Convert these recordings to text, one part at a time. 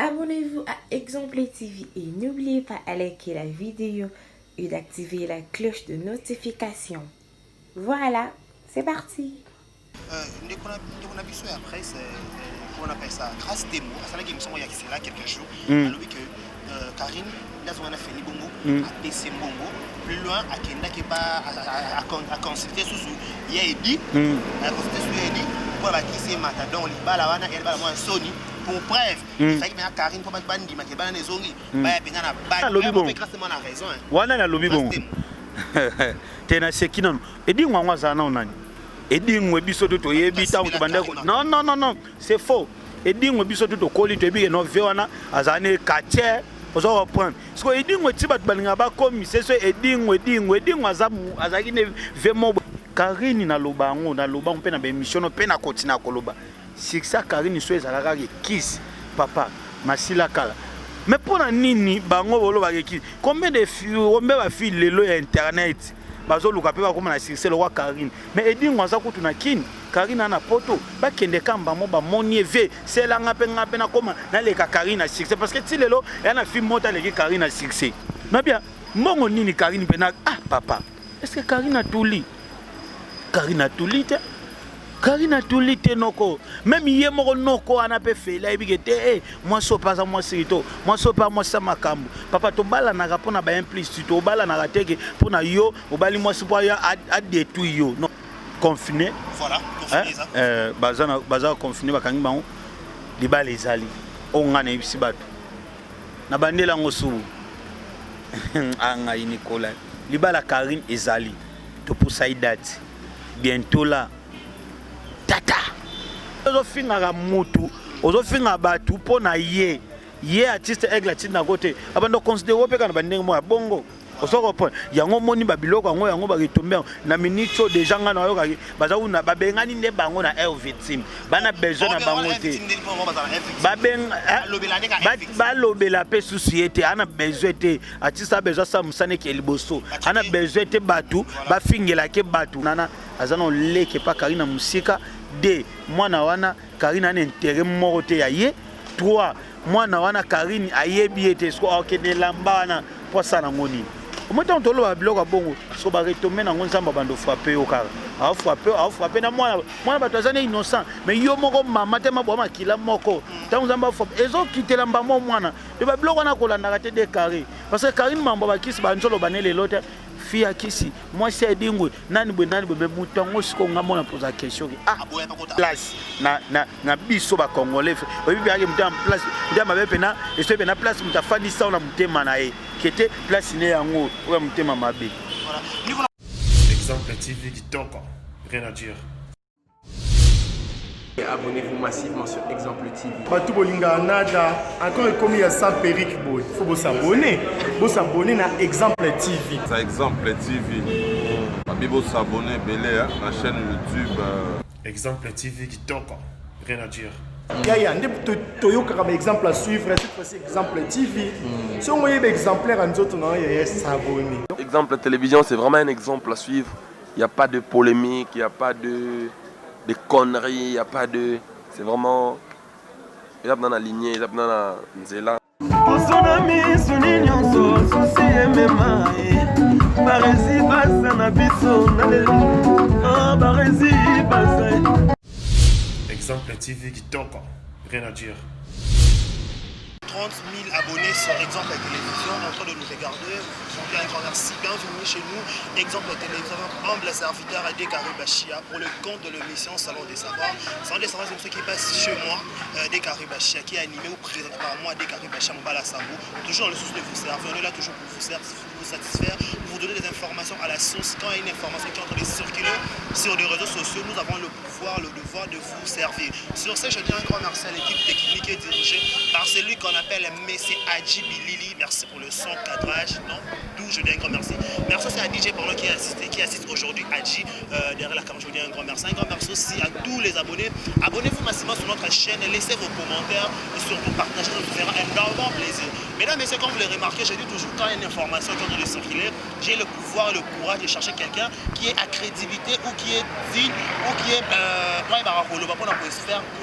Abonnez-vous à Exemple TV et n'oubliez pas de liker la vidéo et d'activer la cloche de notification. Voilà, c'est parti. On a vu ça après, on appelle ça grâce des mots. C'est là qu'il me semble qu'il y a quelques jours. Alors que Karine, là on a fait les bongo, a baissé bongo, plus loin à Kenda qui pas à consulter sous il y a Eddie, à consulter sous Eddie, pour la qui c'est matadon, il va la wana, elle va la moi Sony. Pour preuve, il fait que Karine pour pas bandi, mais qui va dans les zongi, bah bien na bandi. On fait grâce à la raison. Wana na lobi bongo. Tena sekina. Eddie ngwa zana onani. Edingwe biso to yebita to bandeko non c'est faux edingwe biso to koli to bi no vewana azane kache ozo reprendre parce que edingwe tiba to balinga ba komi c'est so edingwe azamu azaki ne vemo Karine na lobango pe na ba émission pe na kotina koloba c'est ça Karine so ezalaka kiss papa masila kala mais pona nini bango bolo ba kiss combien de filles ombe ba filles lelo ya internet bazo luka pe ba koma na succès le roi Karine mais edi ngwaza kutu na kini Karine na poto ba kende kamba mo ba monie ve c'est la ngape na koma na le Karine na succès parce que ti lelo ya na film mota le Karine na succès na bien mbongo nini Karine pe na papa est-ce que Karine a tout li Karine a tout li te noko même yé moko noko ana pe fe la ebigete moi so pas moi sirito moi so pas moi ça makambo papa to bala na rapona ba implicite to bala na rateke pona yo obali moi so ya a détruire yo non confiné voilà confiné ça baza confiné bakangi bango libala ezali onga na ibisi bato na bandela ngosu anga Nicolas libala Karine ezali to pour Saïdati bientôt là tata ozo finga mutu ozo finga batu pona ye artiste aigle tina côté abando considérer opeka na bandenge mo bongo ozo reprendre yango moni ba biloko yango ba retomber na minute déjà nga na yo ka baza una babengani nde bango na air victime bana besoin na bango te ba lobela pe société ana besoin te artiste a besoin ça musane ki liboso ana besoin te batu ba fingela ke batu nana azana leke pa Karine musika de mwana wana Karine ana intérêt moko te ya ye 3 mwana wana Karine ayebi ete sko okene lamba wana posa na ngoni omoto ntolo ba biloko bongo so ba retomber na ngonzamba bando frapper yo kara a frapper na mwana bato azane innocent mais yo moko mama te mabo makila moko tango nzamba frapper ezo kitela mbamo mwana de ba biloko na kolanda te de carré parce que Karine mambo ba kisi ba nzolo banele lote fia kisi moi c'est dingwe nani be mutango siko ngamona posa question place na biso ba congolais obi biaki muta en place ndia mabe na ese pe na place mutafandi sa na mutema na e kete place ne yango o mutema mabe voilà Exemple TV qui toque rien à dire. Abonnez-vous massivement sur Exemple TV. Batou bolinga nada encore comme il y a ça Peric boy. Faut vous s'abonner. Vous s'abonner na Exemple TV. Ça Exemple TV. Bibo s'abonner belé à la chaîne YouTube. Exemple TV qui toque rien à dire. Yaya ndé toyoka comme exemple à suivre cette fois-ci Exemple TV. Si on voyait exemplaire en autres non yaya s'abonner. Exemple télévision c'est vraiment un exemple à suivre. Il n'y a pas de polémique, il n'y a pas de conneries, il n'y a pas de... C'est vraiment... Il y a dans la lignée, il y a dans la nzela. Exemple TV qui toque rien à dire. 30 000 abonnés sur Exemple Télévision en train de nous regarder. Un grand merci, bienvenue chez nous. Exemple Télévision, humble serviteur Adé Karibachia pour le compte de l'émission Salon des Savoirs. Salon des Savoirs, c'est ce qui passe chez moi, Adé Karibachia, qui est animé ou présenté par moi, Adé Karibachia Mbala Sambou. Toujours dans le souci de vous servir, on est là toujours pour vous satisfaire, pour vous donner des informations à la source. Quand il y a une information qui est en train de circuler sur les réseaux sociaux, nous avons le pouvoir, le devoir de vous servir. Sur ce, je dis un grand merci à l'équipe technique et dirigée par celui qu'on appelle Messi Adji Bilili. Merci pour le son, cadrage, non, d'où je dis un grand merci. Merci aussi à DJ Porno qui assiste aujourd'hui, Adji, derrière la caméra, je vous dis un grand merci. Un grand merci aussi à tous les abonnés. Abonnez-vous massivement sur notre chaîne, laissez vos commentaires et surtout partagez, ça nous fera énormément plaisir. Mesdames et messieurs, comme vous l'avez remarqué, je dis toujours quand il y a une information qui est en train de circuler, j'ai le pouvoir et le courage de chercher quelqu'un qui est à crédibilité ou qui est digne ou qui est pour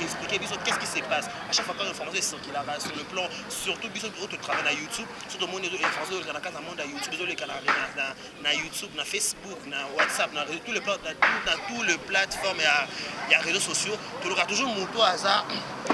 expliquer qu'est-ce qui se passe. À chaque fois quand une information est circulaire, sur le plan, surtout biso autre travail na YouTube, surtout mon français dans la case monde à YouTube, désolé na YouTube, na Facebook, na WhatsApp, na tous les plans, dans tous les plateformes et à réseaux sociaux, tu auras toujours mon tour hasard.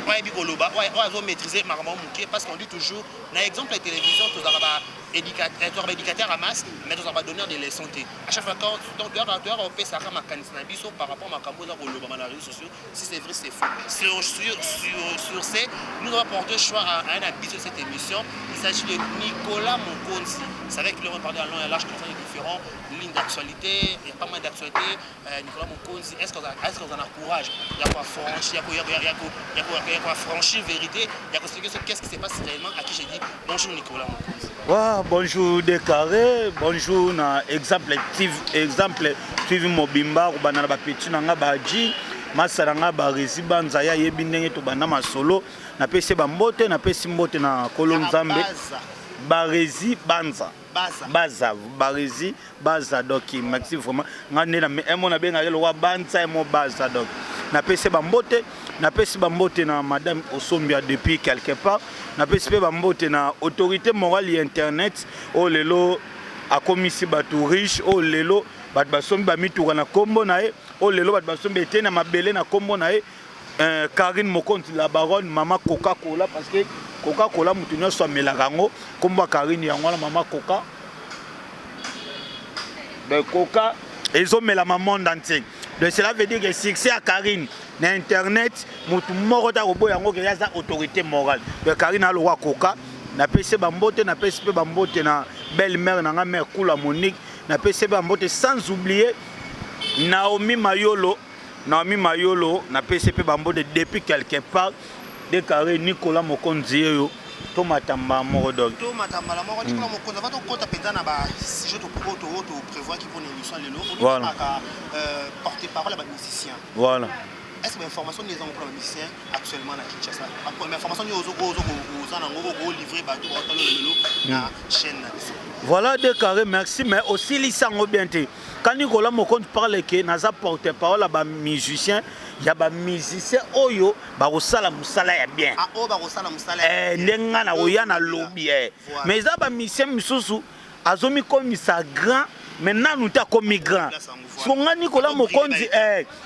Ouais, bikoloba, ouais, on maîtriser marrant mouké parce qu'on dit toujours, na exemple la télévision, tu auras éducateur à masse, mais tu auras donneur de leçons. À chaque fois quand tu as opé ça ma canisnabiso par rapport à ma cambo dans les réseaux sociaux, si c'est vrai c'est faux. Sur ce, nous avons porté choix à un habit de cette émission. Il s'agit de Nicolas Mokonzi. C'est vrai qu'il a parlé à long et large concernant les différentes lignes d'actualité. Il y a pas mal d'actualité. Nicolas Mokonzi, est-ce qu'on en a courage? Il y a quoi franchir, il y a quoi franchir vérité. Il y a quoi expliquer qu'est-ce qui se passe réellement. À qui j'ai dit bonjour Nicolas Mokonzi. Wow, bonjour Décaré, bonjour na exemple TV Mobimba ou banana ba petit nanga baji. Masaranga barezi banza ya yebi ndenge to banda masolo na pese ba mbote na pesi mbote na kolonzambe barezi banza baza barezi baza donc maxi vraiment ngane na emo na benga le wa banza emo baza donc na pese ba mbote na madame Osombia depuis quelque part na pese ba mbote na autorité morale et internet o lelo akomisi batu riche o lelo bat basombi ba mitura na kombo na e o lelo bat basombi etena mabele na kombo na e Karine Mokonzi la baronne mama Coca-Cola parce que Coca-Cola mutu nyonso amelaka ngo kombo Karine yango na mama Coca de Coca ezomela ma monde entier. Donc cela veut dire que succès à Karine na internet mutu moko ta robo yango ke yaza autorité morale. De Karine a le roi Coca na pese ba mbote na pese pe ba mbote na belle-mère na nga mère Kula Monique na pese ba mbote sans oublier Naomi Mayolo na PCP Bambote depuis quelque part déclaré Nicolas Mokonzi yo to matamba moko donc to matamba la moko Nicolas Mokonzi va to kota penda na ba si je te propose to prévoir qui pour une émission les lots voilà porter parole à ba musicien voilà est-ce que l'information les ont pour les musiciens actuellement à Kinshasa la première information aux livrer ba to le lot na chaîne voilà déclaré merci mais aussi lisango bien té quand Nicolas Mokonzi parle que naza porter parole à ba musicien ya ba musicien oyo ba kosala musala ya bien ah o ba kosala musala ndenga na oya na lobby mais za ba musicien misusu azomi komisa grand maintenant nous ta comme migrant songa Nicolas Mokonzi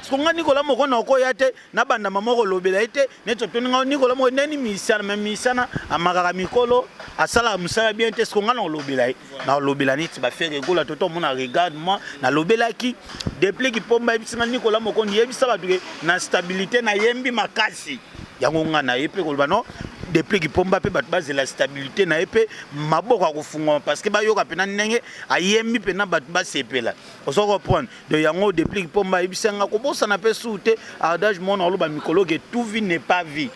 songa Nicolas Mokonzi okoya te na banda mamoko lobela ete neto toninga Nicolas Mokonzi neni misana même misana amakaka mikolo asala musala bien te songa na lobela na lobela niti ba faire gola toto mona regarde moi na lobela ki depuis ki pomba bisinga Nicolas Mokonzi yebisa ba na stabilité na yembi makasi yango nga na yepe ko bano depuis qu'il pomba pe base la stabilité na epé maboko akufunga parce que ba yoka pena ndenge ayembi pena ba sepela oso reprendre de yango depuis qu'il pomba ibisenga ko bosa na pe soute adage mon oloba mikologue tout vie n'est pas vie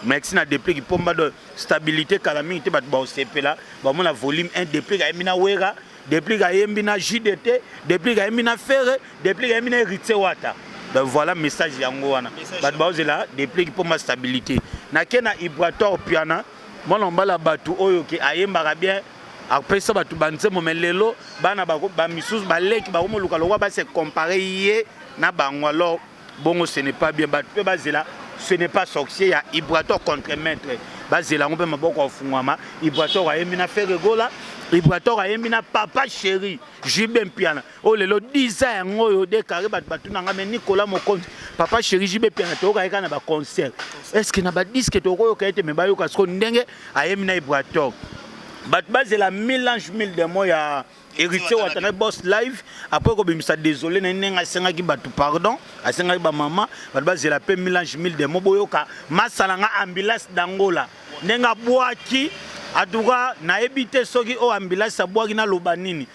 merci na depuis qu'il pomba de stabilité calamité ba sepela ba mon volume 1 depuis ka emina wera depuis ka yembi na JDT depuis ka yembi na ferre depuis ka yembi na héritier wata. Donc voilà message yango wana bat baozela depuis pour ma stabilité na kena Ibrator piana mon ombala batu oyo ke ayembaka bien après ça batu banzemo melelo bana ba misusu ba leki ba omoluka lokwa ba se comparer yé na bango alors bongo ce n'est pas bien batu pe bazela ce n'est pas sorcier ya Ibrator contre maître bazela ngombe maboko ofungwama Ibrator ayembi na faire gola Ibrator ayembi na papa chéri Jibem piana o lelo 10 ans ngoyo déclaré batu nanga mais Nicolas Mokonzi papa chéri Jibem piana to ka na ba concert est-ce que na ba disque to ko ka ete me ba yo ka sko ndenge ayembi na Ibrator bat base la mélange mille de mots ya héritier watana boss live après ko bimisa désolé na nenga senga ki batu pardon asenga ba mama bat base la pe mélange mille de mots boyoka masala nga ambulance d'Angola nenga boaki aduka na ebité soki o ambulance abwaki na lobanini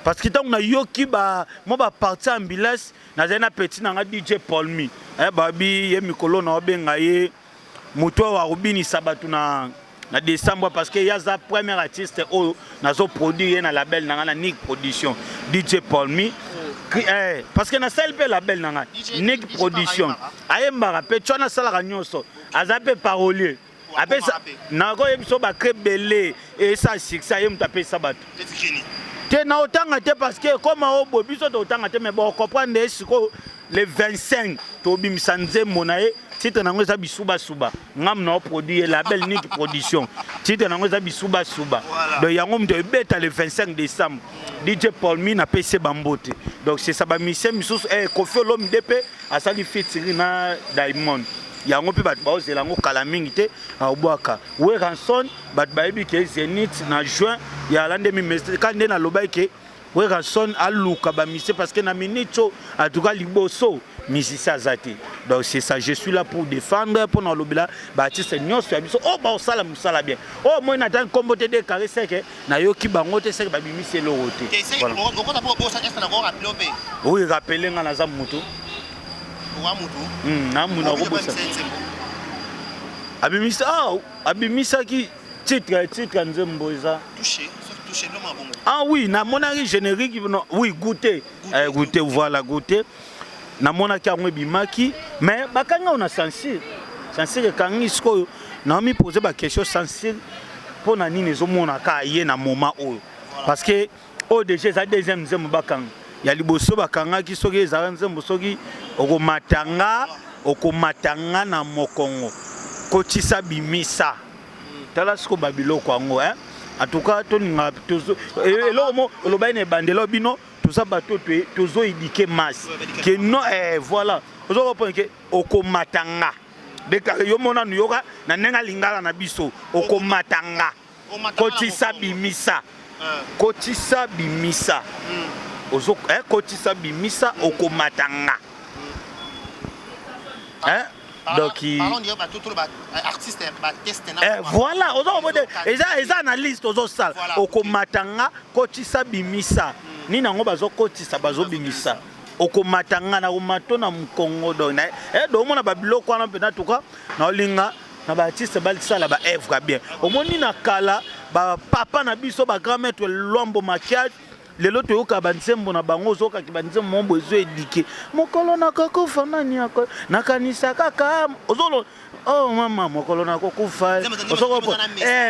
parce que tant na yoki ba mo ba parti ambulance na zena petit na nga DJ Paulmi babi ye mikolo na obenga ye moto wa rubini sabatu na décembre parce que yaza premier artiste o nazo produire na label na na Nick Production DJ Paulmi parce que na sel pe label na Nick Production ayemba pe chona sala kanyoso azape parolier apesa nako yebiso ba krebele et ça succès yem taper sabat te na otanga te parce que comme obo biso to otanga te mais bon comprendre siko le 25 to bimisa nzembo na ye titre nango eza bisuba suba ngam na produit label Nick Production titre nango eza bisuba suba donc yango mto ebeta le 25 décembre DJ Paul Mi na PC Bambote donc c'est ça ba mission misusu Kofi Olomide asali featuring na Diamond yango pe bat baozela ngo kala mingi te abwaka we ranson bat bayebi ke Zenith na juin ya lande mi mestre kande na loba ke we ranson aluka ba mission parce que na minito en tout cas liboso musicien azati donc c'est ça je suis là pour défendre pour na lobela ba artiste nyonso ya biso oh ba osala musala bien oh moi na tan kombote de caresse ke na yoki bango te se ba bimisi lorote oui rappeler nga na za mutu abimisa qui titre nzembo eza touché ah oui na monari générique oui goûter voilà goûter na monaki yango ebimaki mais bakanga on a censure kangi sikoyo na mi poser ba question censure pour na nini ezomona ka ye na moment oyo parce que au déjà za deuxième nzembo bakanga ya liboso bakangaki soki ezala nzembo soki okomatanga na mokongo kotisa bimisa tala siko babiloko yango en tout cas toninga tozo eloko olobai na bandelo bino toza bato tozo éduquer masse que non voilà ozo comprendre que okomatanga dekare yo mona nuyoka na nenga lingala na biso okomatanga kotisa bimisa ozo kotisa bimisa okomatanga donc voilà ozo mode eza analyste ozo sala okomatanga kotisa bimisa ni nango bazo kotisa bazo bimisa okomatanga na umato na mkongo donc do mona babiloko wana pena tuka na olinga na ba artiste balisala ba œuvre bien omoni na kala ba papa na biso ba grand maître Lwambo Makiadi lelo toyoka banzembo na bango zoka ki banzembo mombo ezo éduquer mokolo na kokufa nani yako nakanisa kaka ozolo oh mama mokolo na kokufa ozoko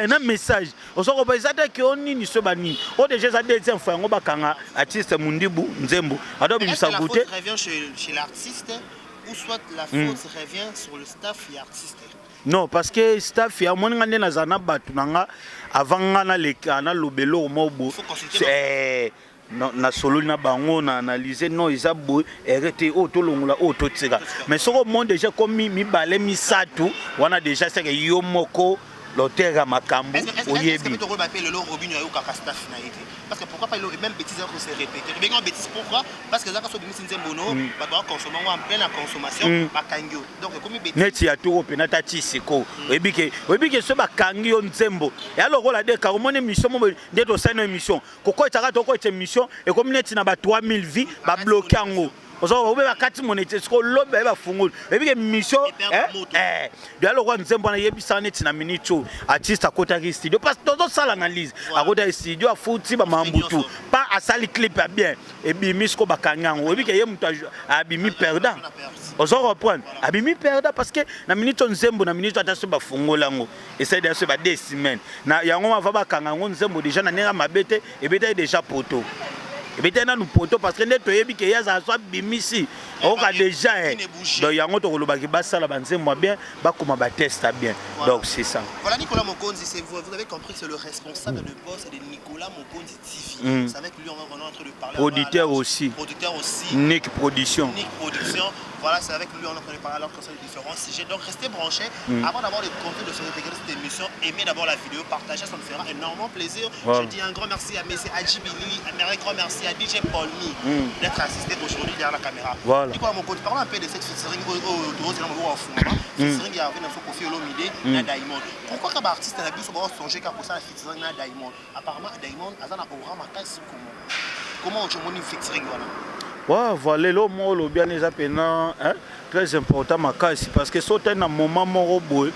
na message ozoko ba ezata ki onini so bani o déjà za deuxième fois ngo bakanga artiste Mundibu Nzembo adobi misagoute revient chez l'artiste ou soit la faute revient sur le staff et artiste. Non, parce que staff ya moni ngande na zana batu nanga avant ngana le kana lobelo mobo na solo na bango na analyser non izabo erete o to longola o to tsika mais soko monde déjà comme mi balé mi satu wana déjà c'est que yo moko l'auteur makambo oyebi parce que pourquoi pas le même bêtise que c'est répété bien une bêtise pourquoi parce que ça so bimisi nzembono ba doit consommer en pleine consommation bakangio donc comme bêtise neti ya toko penata tisiko oyebi ke so bakangio nzembo ya lokola de ka omone mission mo de to sana émission koko etaka toko et émission et comme neti na ba 3000 vies ba bloquer ngo ozo ba kati monete sko lobe ba fungul ebi ke mission de aloko nzembo na yebisa neti na minute artiste akota ki studio parce que tozo sala analyse akota studio afuti ba mambutu pas asali clip bien ebi misko bakangango ebi ke ye mutu abimi perdant ozo reprendre abimi perdant parce que na minute nzembo na minute ataso ba fungola ngo essaye de se ba 2 semaines na yango va ba kangango nzembo déjà na nenga mabete ebeta déjà poto ebetena nous poto parce que neto yebi ke yaza so bimisi oka déjà donc yango to kolobaki basala banzembo bien bakoma ba testa bien donc c'est ça. Voilà Nicolas Mokonzi, c'est vous avez compris que c'est le responsable de boss de Nicolas Mokonzi TV. C'est avec lui on est en train de parler. Producteur aussi. Nick Production. Voilà, c'est avec lui on est en train de parler alors que c'est différents sujets. Donc restez branchés avant d'avoir le contenu de cette émission, aimez d'abord la vidéo, partagez, ça me fera énormément plaisir. Je dis un grand merci à Messi Adjibi Lili, un grand merci à DJ Paul Mi d'être assisté aujourd'hui derrière la caméra. Voilà. Nicolas Mokonzi, parlons un peu de cette featuring au featuring qui avait dans son Kofi Olomide na Diamond. Pourquoi quand artiste na biso ba songer ka pour ça featuring na Diamond? Apparemment Diamond azana aura makasi comment tu moni featuring voilà. Ouais, voilà le mot le bien les appena très important makasi parce que sauter na moment moko boy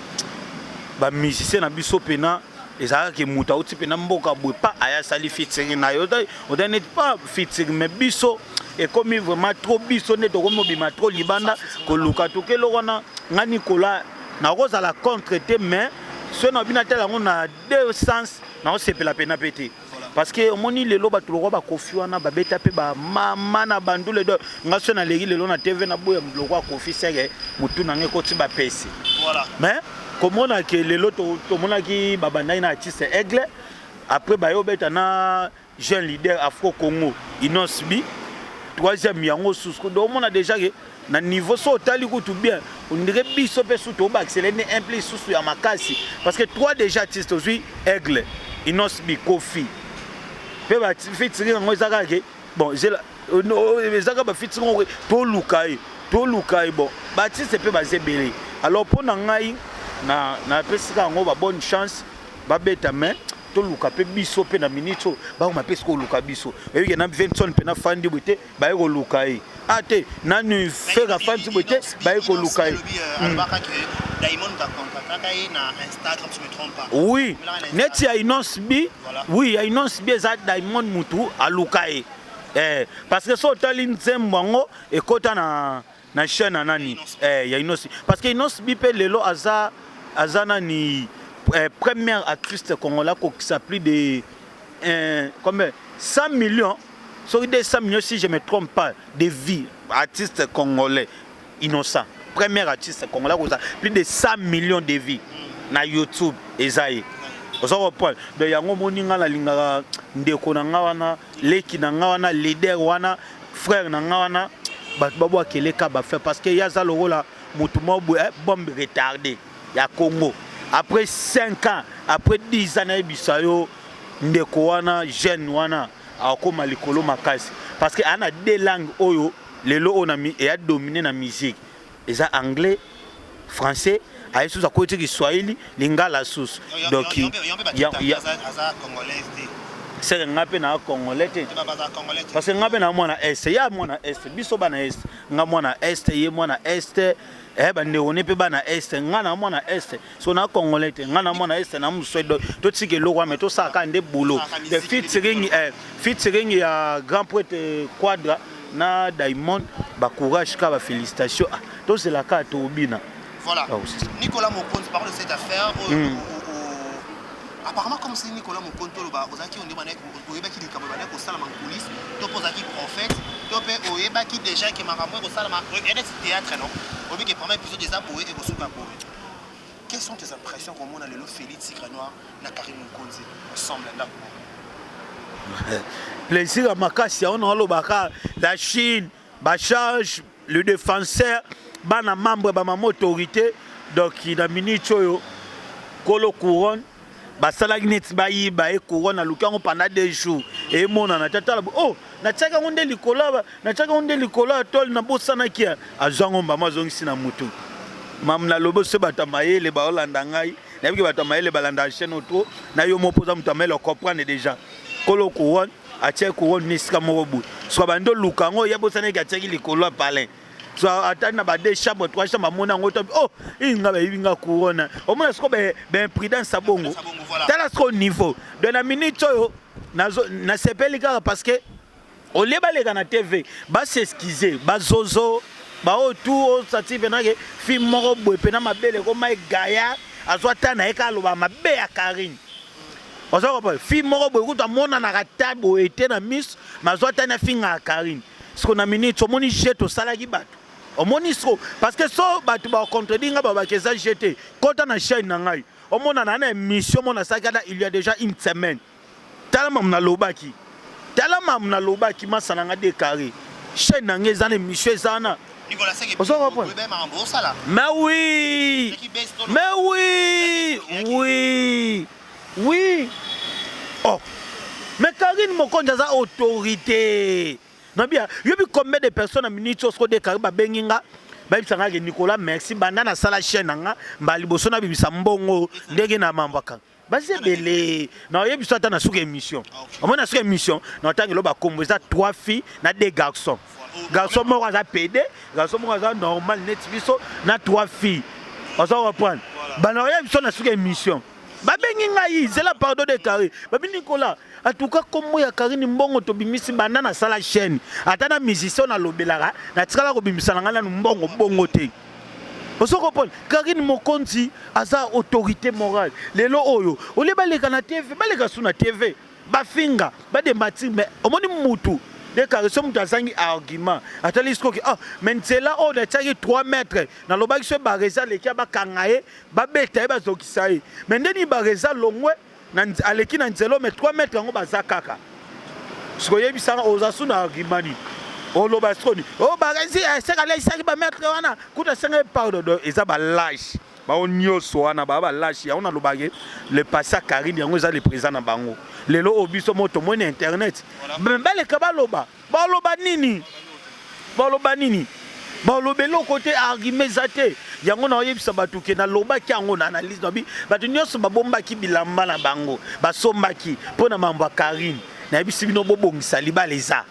ba musicien na biso pena ezaka ke muta uti pena mboka boy pas aya sali featuring na yo on n'est pas featuring mais biso et comme vraiment trop biso ne to comme bima trop libanda ko luka to ke lo wana ngani kola na roza la contre te mais ce na bina tel on a deux sens na on sepela pena pété parce que omoni lelo bato lokwa bakofi wana babeta pe bamama na bandule do nga so naleki lelo na tv na boya lokwa kofi seke mutu nange ekoti bapesi mais komonake lelo tomonaki babandaki na artiste aigle après bayobeta na jeune leader afro congo inosbi troisième yango susu do omona déjà que na niveau so otali kutu bien on dirait biso pe surtout au accélérer un plus sous ya makasi parce que trois déjà artistes aujourd'hui aigle inosbi kofi pe ba featuring ngo ezaka ke bon j'ai ezaka ba featuring to lukai bon ba artiste pe ba zebele alors pour na ngai na pesika ngo ba bonne chance ba beta main to luka pe biso pe na minute ba ma pesiko luka biso e ke na 20 pe na fandi bute ba ko lukai ate nanu faire fandi bute ba ko lukai Diamond va contacter na Instagram si je me trompe pas. Oui, net ya Inosbi. Oui, ya Inosbi za Diamond mutu alukai. Parce que so tali nzembango ekota na chaîne nani ya Inosbi parce que Inosbi pe lelo azana ni première artiste congolais qui s'appelle de combien 100 millions sur des 100 millions si je me trompe pas de vies artistes congolais innocents. Premier artiste congolais qui a plus de 100 millions de vies na YouTube ezaï. Vous comprenez? De yango moninga la lingaka ndeko na ngawana, leki na ngawana, leader wana, frère na ngawana, babo akeleka ba faire parce que yaza lokola mutu mobu bombe retardé ya Congo. Après 5 ans, après 10 ans na bisayo ndeko wana jeune wana akoma likolo makasi parce que ana deux langues oyo lelo onami et a dominé na musique. Eza anglais, français, aye sous côté Kiswahili, lingala sous. Donc c'est ngape na congolais parce que ngape na mwana est ya mwana est biso bana est nga mwana est ye mwana est bande on pe bana est nga na mwana est so na congolais nga na mwana est na muswedo to tike lokwa mais to saka nde boulot de featuring ya grand poète Quadra na Diamond ba courage ka ba félicitations to c'est la carte obina voilà Nicolas Mokonzi parle de cette affaire apparemment comme si Nicolas Mokonzi lo ba ozaki on demande ko yeba ki likambo ba ko sala man coulisses to pozaki prophète to pe oyeba ki déjà ki makambo ko sala ma théâtre non obi ke premier épisode des aboué et ko suka boé. Quelles sont tes impressions comme on a le Félix Tigre Noir na Karim Mokonzi ensemble là? Plaisir à makasi on a lobaka la Chine ba charge le défenseur bana membre ba autorité donc il a minute yo kolo couronne ba salaki net ba yi ba e couronne alukango pendant 2 jours et mona na tata oh na tsaka ngonde likola tol na bosana kia azango mbama zongisi na mutu mamna lobo se batamayele ba olanda ngai na biki batamayele balanda chaîne auto na yo mopoza mutamelo comprendre déjà kolo couronne atie couronne nisika moko so bando lukango ya bosana ki atie likolo palais so atana ba 2 chambres 3 chambres mona ngoto oh inga ba yinga couronne o mona siko be imprudence sabongo tala siko niveau de la minute yo na sepeli kaka parce que o lebalega na TV ba s'excuser ba zozo ba autour sati benake film moko boye pena mabele ko mai gaya azwata na eka loba mabe ya Karine. Ozo ko film moko boye kuta mona na katabo ete na miss mazwata na finga Karine. Siko na minute o moni jeto salaki bato. O moni so parce que so bato ba contredire ba keza jeté kota na chaîne na ngai. O mona na émission mona sakada il y a déjà une semaine. Talama mna lobaki. Talama mna lobaki masana nga décaré. Chaîne na ngai za émission zana. Nicolas Seke mais oui. Mais oui. Oh. Mais Karine Mokonzi a autorité. Non bien, il y a combien de personnes à minute sur des Karine Benginga. Ba bisanga ke Nicolas merci banda na sala chaîne nga mbali bosona bibisa mbongo ndenge na mambaka. Basi belé. Non, il y a biso ta na suka émission. On na suka émission, na tangelo ba kombo za 3 filles na 2 garçons. Garçon moko aza PD, garçon moko aza normal net biso na 3 filles. On s'en reprend. Bana ya biso na suka émission. Babengi ngai c'est la pardon de Karine. Babi Nicolas, en tout cas comme ya Karine mbongo to bimisi banda na sala chaîne. Atana musicien na lobelara, na tikala ko bimisa nga na mbongo bongo te. On se comprend. Karine Mokonzi aza autorité morale. Lelo oyo, ole baleka na TV, baleka suna TV. bafinga bademati mais omoni mutu de caresse mutu azangi argument atali skoki ah mais nzela o na tiaki 3 mètres na lobaki so bareza leki bakanga ye babeta ye bazokisa ye mais ndeni bareza longwe na aleki na nzelo mais 3 mètres yango baza kaka siko yebisanga ozasu na argument ni oloba skoni o barezi sekala isaki ba mètre wana kuta senga pardon eza ba lâche ba onyoso wana ba lâche ya ona lobage le passé Karine yango eza le présent na bango lelo obiso moto moni internet mbele ka baloba nini balobelo côté argument zate yango na yebisa batuke na lobaki yango na analyse no bi batu nyoso babombaki bilamba na bango basombaki pona mambo ya Karine na yebisi bino bobongisa libaleza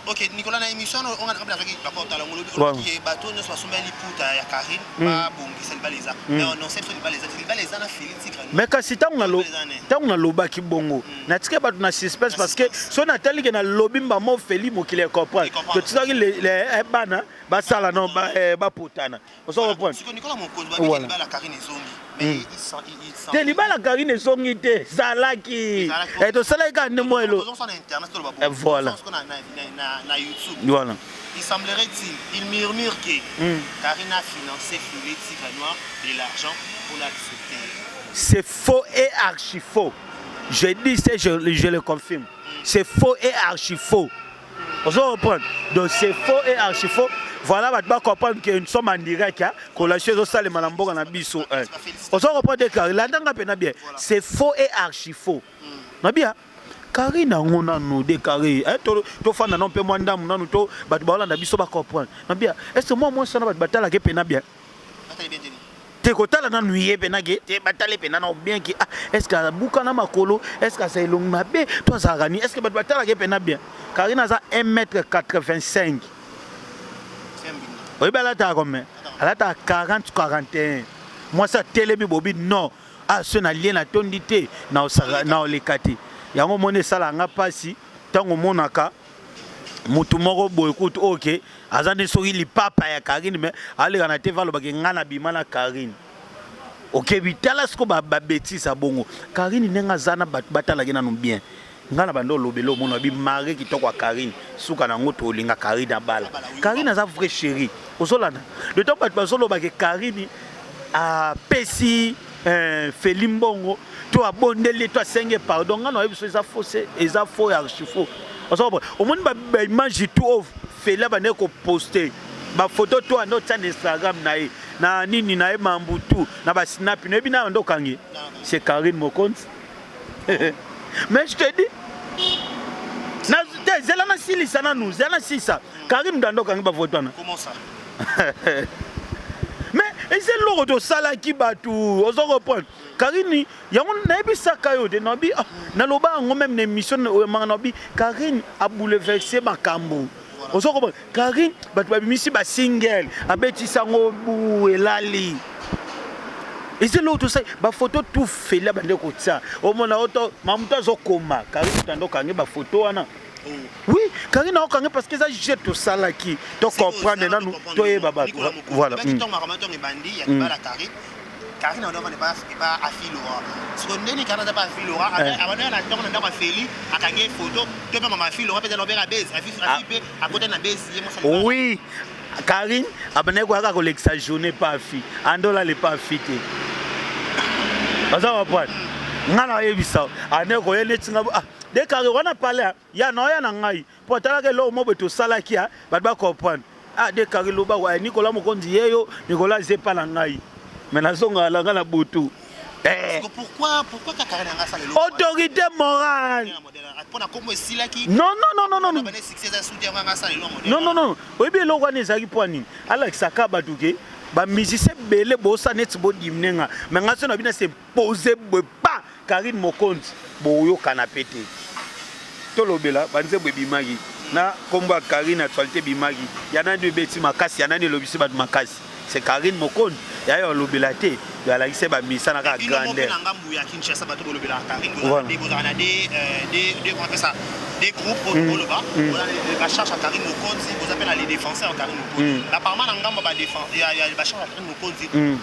OK Nicolas na émission on a rappelé avec d'accord tala ngolo ki bato nyoso basomba liputa ya Karine ba bongisa libaleza mais non c'est libaleza na Félix Tikran mais kasi tango na lobaki bongo na tike bato na suspense parce que so na tali ke na lobi mba mo Félix mokile comprendre que tsaki les bana ba sala non ba putana on se reprend Nicolas Mokonzi ba libala Karine ezongi mais te libala Karine ezongi te zalaki et to sala ka ndemo elo voilà na YouTube voilà il semblerait-il murmure que Karine a financé Félix Tigranoir de l'argent pour l'accepter. C'est faux et archi faux. Je dis ça, je le confirme. C'est faux et archi faux. On se reprend. Donc c'est faux et archi faux. Voilà, on va comprendre que nous sommes en direct. Que la chose est le malambo na biso. On se reprend de Karine. C'est faux et archi faux. Na bien. Karine ngona no de carré to fana non pe mwanda muna to bat ba na biso ba comprendre na bien est-ce moi ça na bat batala ke pena bien te kotala na nuye pena ke te batale pena na bien ki est-ce que buka na makolo est-ce que ça long na be to ça gani est-ce que bat batala ke pena bien Karine za 1m85 oui ben là ta combien là ta 40 41 moi ça télébi bobi non ce na lien na tondité na le kati yango mone sala nga pasi tango monaka mutu moko boy écoute OK azane soki li papa ya Karine mais ale kana te valo bake ngana bimana Karine OK bitala sko ba betisa bongo Karine nenga zana batala kena no bien ngana bando lobelo mona bi mari kitoko ya Karine suka na ngoto olinga Karine abala Karine aza vrai chéri ozolana le temps bat bazolo bake Karine a pesi Felimbongo to abondeli to senge pardon ngana yebiso eza faux archi faux au monde ba image tout Fela ba ne ko poster ba photo to ando tsa Instagram na nini na mambutu na ba snap ne bi na ndo kangi c'est Karine Mokonzi mais je te dis na zela na silisa na nous zela sisa Karine ndo kangi ba photo na comment ça mais c'est l'eau de salaki batu ozo reprendre Karine yango na ebisaka yo de nabi na loba ngo même na émission nabi Karine a bouleversé makambo ozo reprendre Karine batu ba bimisi ba single abeti sango bu elali et c'est l'autre ça ba photo tout fait là bande ko tsa o mona auto mamuta zo koma Karine tando kange ba photo wana oui Karine a kange parce que ça jette to salaki to comprendre na nous to e baba voilà Karine on ne pas affilora ce qu'on dit Karine n'a pas affilora avant na donc on a Félix a kange photo to même ma affilora peut-être on base affipe à côté na base oui Karine abane ko aka ko l'exagérer pas fi andola le pas fité baza va pas ngana yebisa ane ko yene tsinga de Karine on a parlé ya no ya na ngai po tala ke lo mo beto salaki ba ba comprendre de Karine lo ba wa Nicolas Mokonzi yeyo Nicolas zepa na ngai mais na zonga la ngana butu pourquoi Karine nga ça le autorité morale non oui bien lo wana ezaki poani Alex Akabatuke ba musicien belé bosa net bo dimnenga mais nga sona bina se poser pas Karine Mokonzi boyo kanapete tolobela banze bwe bimagi na komba Karine actualité bimagi yana de beti makasi yana ne lobisi ba makasi c'est Karine Mokonzi ya yo lobela te alakisi bamisa na kaka grandeur des groupes au Boloba, la charge à Karim Mokonzi, vous appelez les défenseurs Karim Mokonzi. Apparemment, dans le il y a la charge à Karim Mokonzi. Nous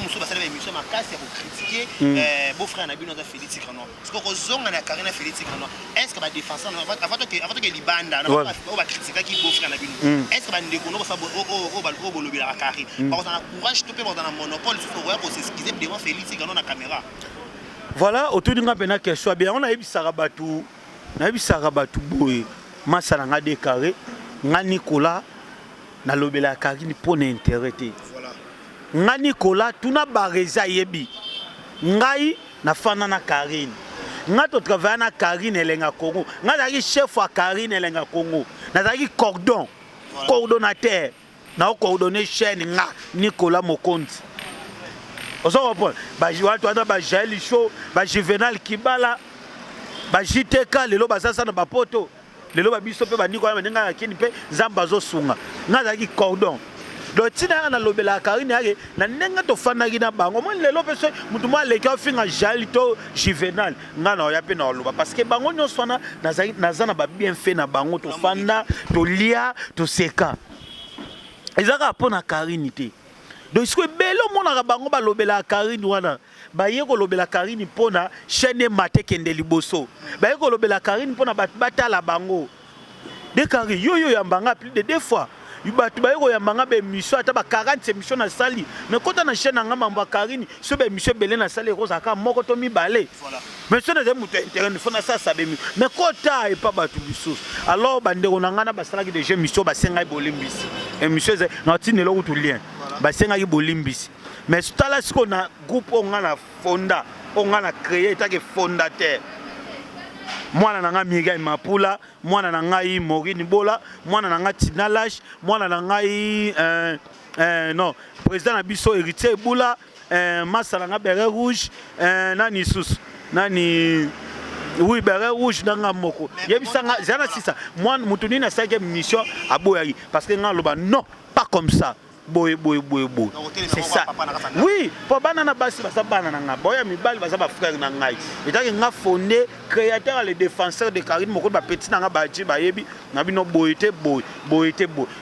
sommes allés émission ma casse pour critiquer beau-frère Nabi notre Félix Grano. Parce que Rosong a Karina Félix Grano. Est-ce que les défenseurs, avant que les bandes, on va critiquer qui beau-frère Nabi. Est-ce que les défenseurs au Boloba la Karim. Par contre, on a courage de faire un monopole sur le web pour s'excuser devant Félix Grano dans la caméra. Voilà, autour d'une campagne qui soit bien, on a eu Sarabatou. Nabisaka batu boye masala nga déclaré nga Nicolas na lobela Karine pour n'intérêt te nga Nicolas tuna bareza yebi ngai na fana na Karine nga to travailler na Karine elenga Congo nga zaki chef wa Karine elenga Congo na zaki coordonnateur na coordonner chaîne nga Nicolas Mokonzi ozo comprendre ba watu wana ba Jaël Show ba Juvenal Kibala ba JTK lelo basasa na bapoto lelo babiso pe baniko na benga kini pe zamba zo sunga ngaza ki cordon do tina na lobela Karine yake na nenga to fana ki na bango mo lelo pe so mutu mo leki ofinga Jalito Juvenal ngana ya pe na loba parce que bango nyonso wana nazana ba bien fait na bango to fanda to lia to seka ezaka pona Karine te donc ce que belo mona bango ba lobela Karine wana baye ko lobela Karine pona chaîne mate kende liboso baye ko lobela Karine pona batala bango de Karine yo yambanga plus de 2 fois batu baye ko yambanga be mission ata ba 40 émissions na sali mais quand na chaîne nga mamba Karine so be mission belé na sali ko zaka moko to mibale voilà mais so na ze mutu intérêt ne fona ça sabe mi mais kota e pa batu biso alors bande ko ngana basala ki de mission basenga bolimbisi émission ze na tinelo ko to lien basenga ki bolimbisi mais tout à l'heure, on a un groupe, on a fonda, on a créé, on a fondateur. Moi, on a Miguel Mapula, moi, on a Maureen Bola, moi, on a Tinalash, moi, on a non, président Abisso héritier Boula, Massalanga Beret Rouge, Nani Sous, Nani. Oui, Beret Rouge dans la moko. Moi, je suis en 5e mission à Boyaï. Parce que non, pas comme ça. Boy. C'est ça. Oui, pour banana basi basa banana nga. Boya mibali basa ba frère na ngai. Etaki nga fondé créateur les défenseurs de Karine moko ba petit na nga ba ji ba yebi na bino boyete boy.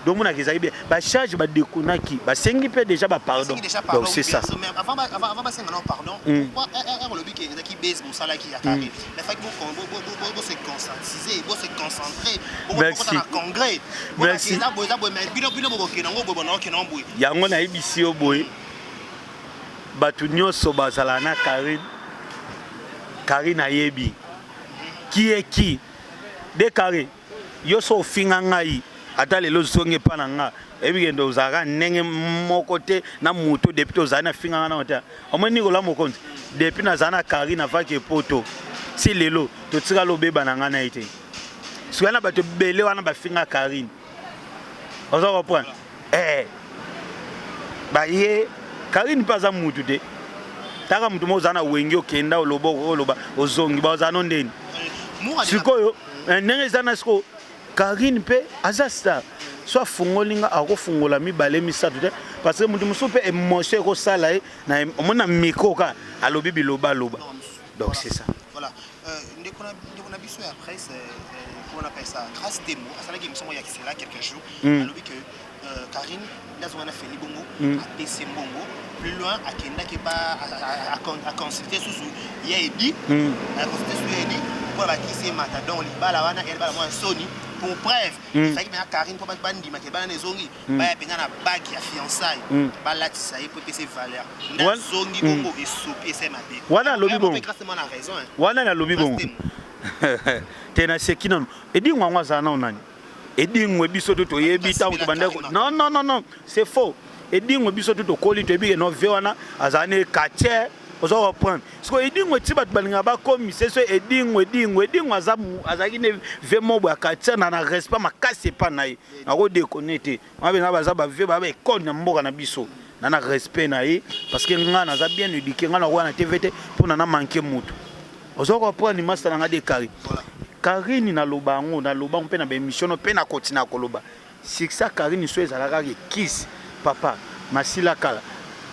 Donc mona kezaki bien. Ba charge ba dekonaki. Ba sengi pe déjà ba pardon. Donc c'est ça. Avant ba senga non pardon. Pourquoi un lobby qui baisse mon salaire qui a Karine. Le fait que vous se conscientiser, vous se concentrer, vous merci. Congrès. Merci. Yango na ibisi oboy batu nyonso bazala na Karine ayebi qui de Karine yo so finga ngai ata lelo zonge pa na nga ebigendo zaka nenge moko te na moto depuis to zana finga na ota omoni ko la mokonzi depuis na zana Karine avaki poto si lelo to tsika lobeba na nga na ite suana bato bele wana ba finga Karine ozo comprendre baye Karine pas amutu te taka mutu mozana wengi okenda oloba ozongi bazana ndeni sikoyo ndenge zana siko Karine pe azasta soit fungolinga akofungola mibale misatu te parce que mutu musupe émotion ko sala na omona micro ka alobi biloba loba donc c'est ça voilà ndeko na biso ya presse comment on appelle ça grâce des mots à ça qui me semble il y a là quelques jours alobi que Karine là on a fait les bongo à PC bongo plus loin à Kenda qui pas à consulter sous il y a dit à consulter sous il dit pour la qui c'est matadon libala wana elle bala moi Sony pour preuve il fait que Karine pour pas bandi ma bala les zongi ba ya penga na bague ya fiançailles ba la tisa et pour PC valeur na zongi bongo et souper c'est maté wana lobi bongo exactement la raison wana na lobi bongo tena sekino edi ngwa za na onani edingwe biso to yebi ta to bandeko non c'est faux edingwe biso to koli to bi no vewana azane kache ozo reprendre parce que edingwe tiba balinga ba komi c'est so edingwe azamu azaki ne vemo bwa kache na respect makasi pa nayi ako déconnecter mabe na baza ba ve ba ekona mboka na biso na respect nayi parce que ngana za bien éduqué ngana ko na TVT pour na manquer mutu ozo reprendre master nga de Karine Karine na lobango pe na émission pe na kotina koloba c'est ça Karine so ezalaka kiss papa masila kala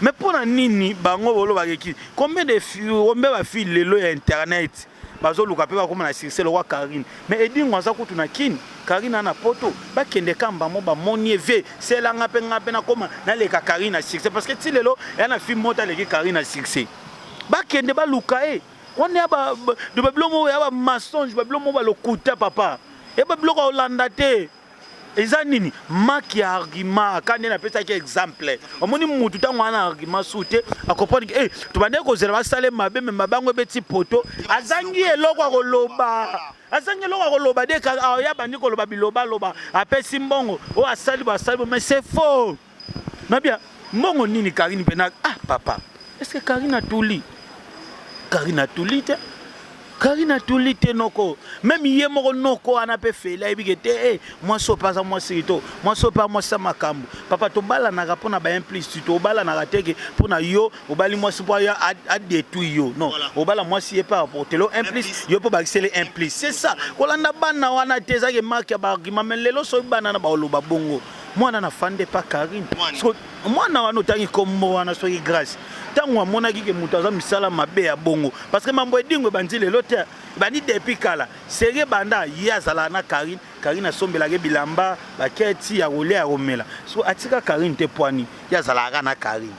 Mais pour la nini, bango bolo bageki. Combien de filles lelo internet? Bazo luka pe ba comme na succès le roi Karine. Mais edi ngwaza kutu na kin. Karine na poto ba kende kamba mo ba monie ve. C'est la ngape na koma na le ka Karine na succès parce que ti lelo ya na film mota le Karine na succès. Ba kende ba luka e. On est ba de bablomo ya ba mensonge bablomo ba lokuta papa. E babloko Hollanda te. Eza nini maki argument quand on appelle ça qui exemple omoni mutu tango ana argument soute a comprendre que to bande ko zela ba sale mabe me mabango beti poto azangi eloko akoloba de ka ya bandi ko loba biloba loba apesi mbongo o asali ba sali mais c'est faux na bien mbongo nini Karine pena papa est-ce que Karine a tout li Karine a tout lité noko. Même hier mon noko a pas fait là il dit moi so pas ça moi sirito moi so pas moi ça makambo papa to bala na rapona ba implicite to bala na rateke pour na yo obali moi so pas a détruire yo non obala moi si pas apporter lo implicite yo pour ba c'est implicite c'est ça kolanda bana wana teza ke marque ba argument mais lelo so bana na ba loba bongo moi na fande pas Karine so moi na wana tangi kombo wana so grâce tango amona ki ke mutu aza misala mabe ya bongo parce que mambo edingo bandi lelo te bandi depuis kala sérieux banda yazala na Karine asombela ke bilamba baketi ya role ya romela so atika Karine te poani yazala na Karine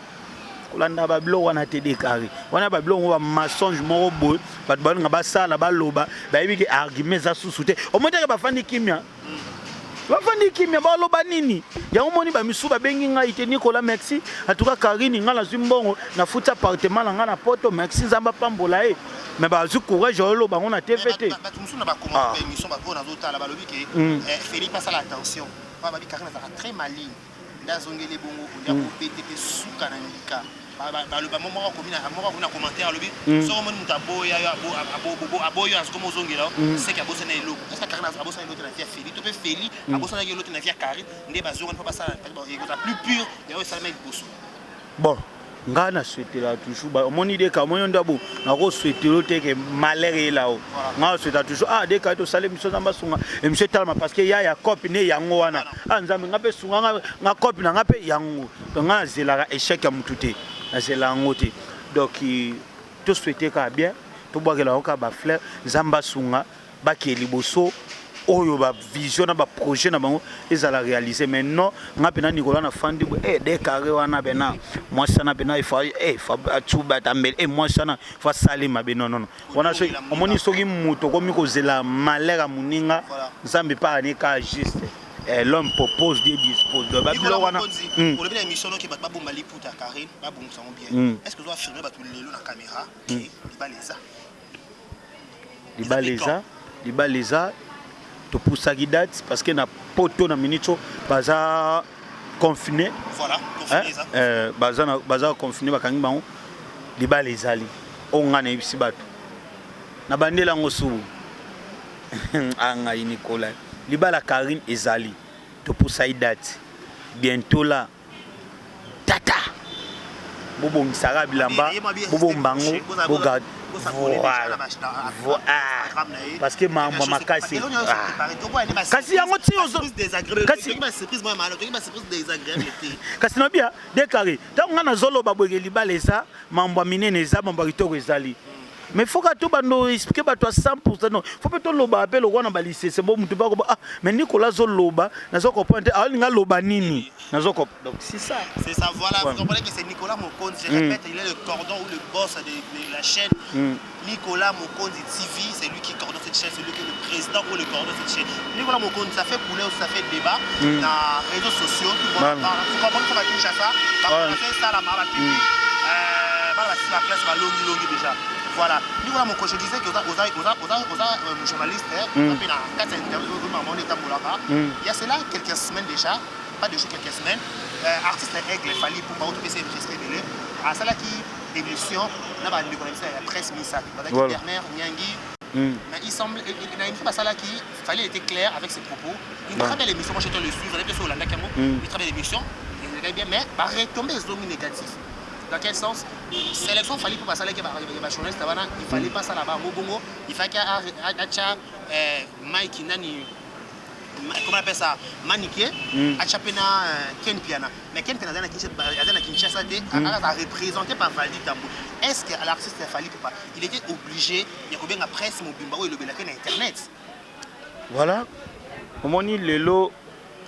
kolanda bablo wana te déclaré wana bablo on va mensonge moko boy batu balinga basala baloba bayebi ke argument za susute omonde ke bafandi kimia bafandi kimia baloba nini ya omoni ba misu ba bengi ngai te Nicolas merci en tout cas Karine ngala zimbongo na futa appartement na ngana poto merci zamba pambola mais ba zu courage lo ba on a TVT ba tumusu na ba comment émission ba ko na zota la ba lobi ke Philippe passe l'attention ba bi Karine ça très maligne ndazongele bongo nda ko PTP suka na ndika ba lo ba momo ko bina mo ko na commentaire lobi so mo muta boya aboyo as comme ozongela c'est que abosa na elo est-ce que Karine abosa na elo na fia Philippe to pe Philippe abosa na elo na fia Karine nde ba zonga pas ça plus pur mais ça met bosso bon ngana souhaiter toujours ba moni de ka moyo ndabo na ko souhaiter te ke malheur là nga souhaiter toujours de ka to sale mission namba sunga e monsieur talma parce que ya copie ne yango wana nzambe ngape sunga nga copie na ngape yango donc nga zela échec ya mutute na zela ngote donc to souhaiter ka bien to boakela ka ba fleur nzamba sunga ba ke liboso oyo ba vision na ba projet na bango ezala réaliser mais non ngape na Nicolas na fandi de carré wana bena moi sana bena il faut atuba tambel moi sana faut salima be non wana so omoni soki muto komi ko zela malera muninga nzambe pa ani ka juste l'homme propose Dieu dispose de babilo wana pour le émission qui ba bomba liputa Karine ba bomba ça bien est-ce que tu dois filmer ba tout lelo na caméra libaleza to poussa date parce que na poto na minito baza confiné voilà confiné ça baza confiné bakangi bango libala ezali onga na ibisi bato na bandela ngosu anga Nicolas libala Karine ezali to poussa date bientôt là tata bobo misara bilamba bobo mbango boga parce que mambo makasi kasi yango ti kasi no bia déclaré tango ngana zolo babweke libala eza mambo minene eza mambo kitoko ezali mais faut que tout bando expliquer ba toi 100% non faut pas to loba appel wana ba lycée c'est bon mutu ba ko mais Nicolas zo loba nazo comprendre nga loba nini nazo donc c'est ça voilà vous comprenez que c'est Nicolas Mokonzi je répète il est le cordon ou le boss de la chaîne Nicolas Mokonzi TV c'est lui qui coordonne cette chaîne c'est lui qui est le président ou le coordonne cette chaîne Nicolas Mokonzi ça fait poulet ou ça fait débat dans les réseaux sociaux tout le monde parle vous comprenez comment tu cherches ça on fait ça la mara puis la presse va longi déjà. Voilà. Nous voilà mon coach, je disais que aux journalistes, il y a cela quelques semaines déjà, pas de jours, quelques semaines, artiste aigle fallait pour pas outrer ses respects de l'eux. À cela qui émission, là bas le connaissez la presse Misak, avec Bernard Nyangi. Mais il semble il a une fois ça là qui fallait être clair avec ses propos. Une très belle émission, moi je te le suis, vous allez bien sur la Nakamo, une très belle émission, il bien mais par retomber les hommes négatifs. Dans quel sens? Sélection fallait pour passer avec les journalistes, il fallait pas ça là-bas. Il fallait qu'il y ait Mike Nani comment on appelle ça, maniqué, à Chapena Ken Piana. Mais Ken Piana, à Kinshasa, a représenté par Valdi Tambo. Est-ce que l'artiste a fallu pas? Il était obligé, il y a combien de presse, mon bimbo, il a fait Internet. Voilà. Au moment où les lots,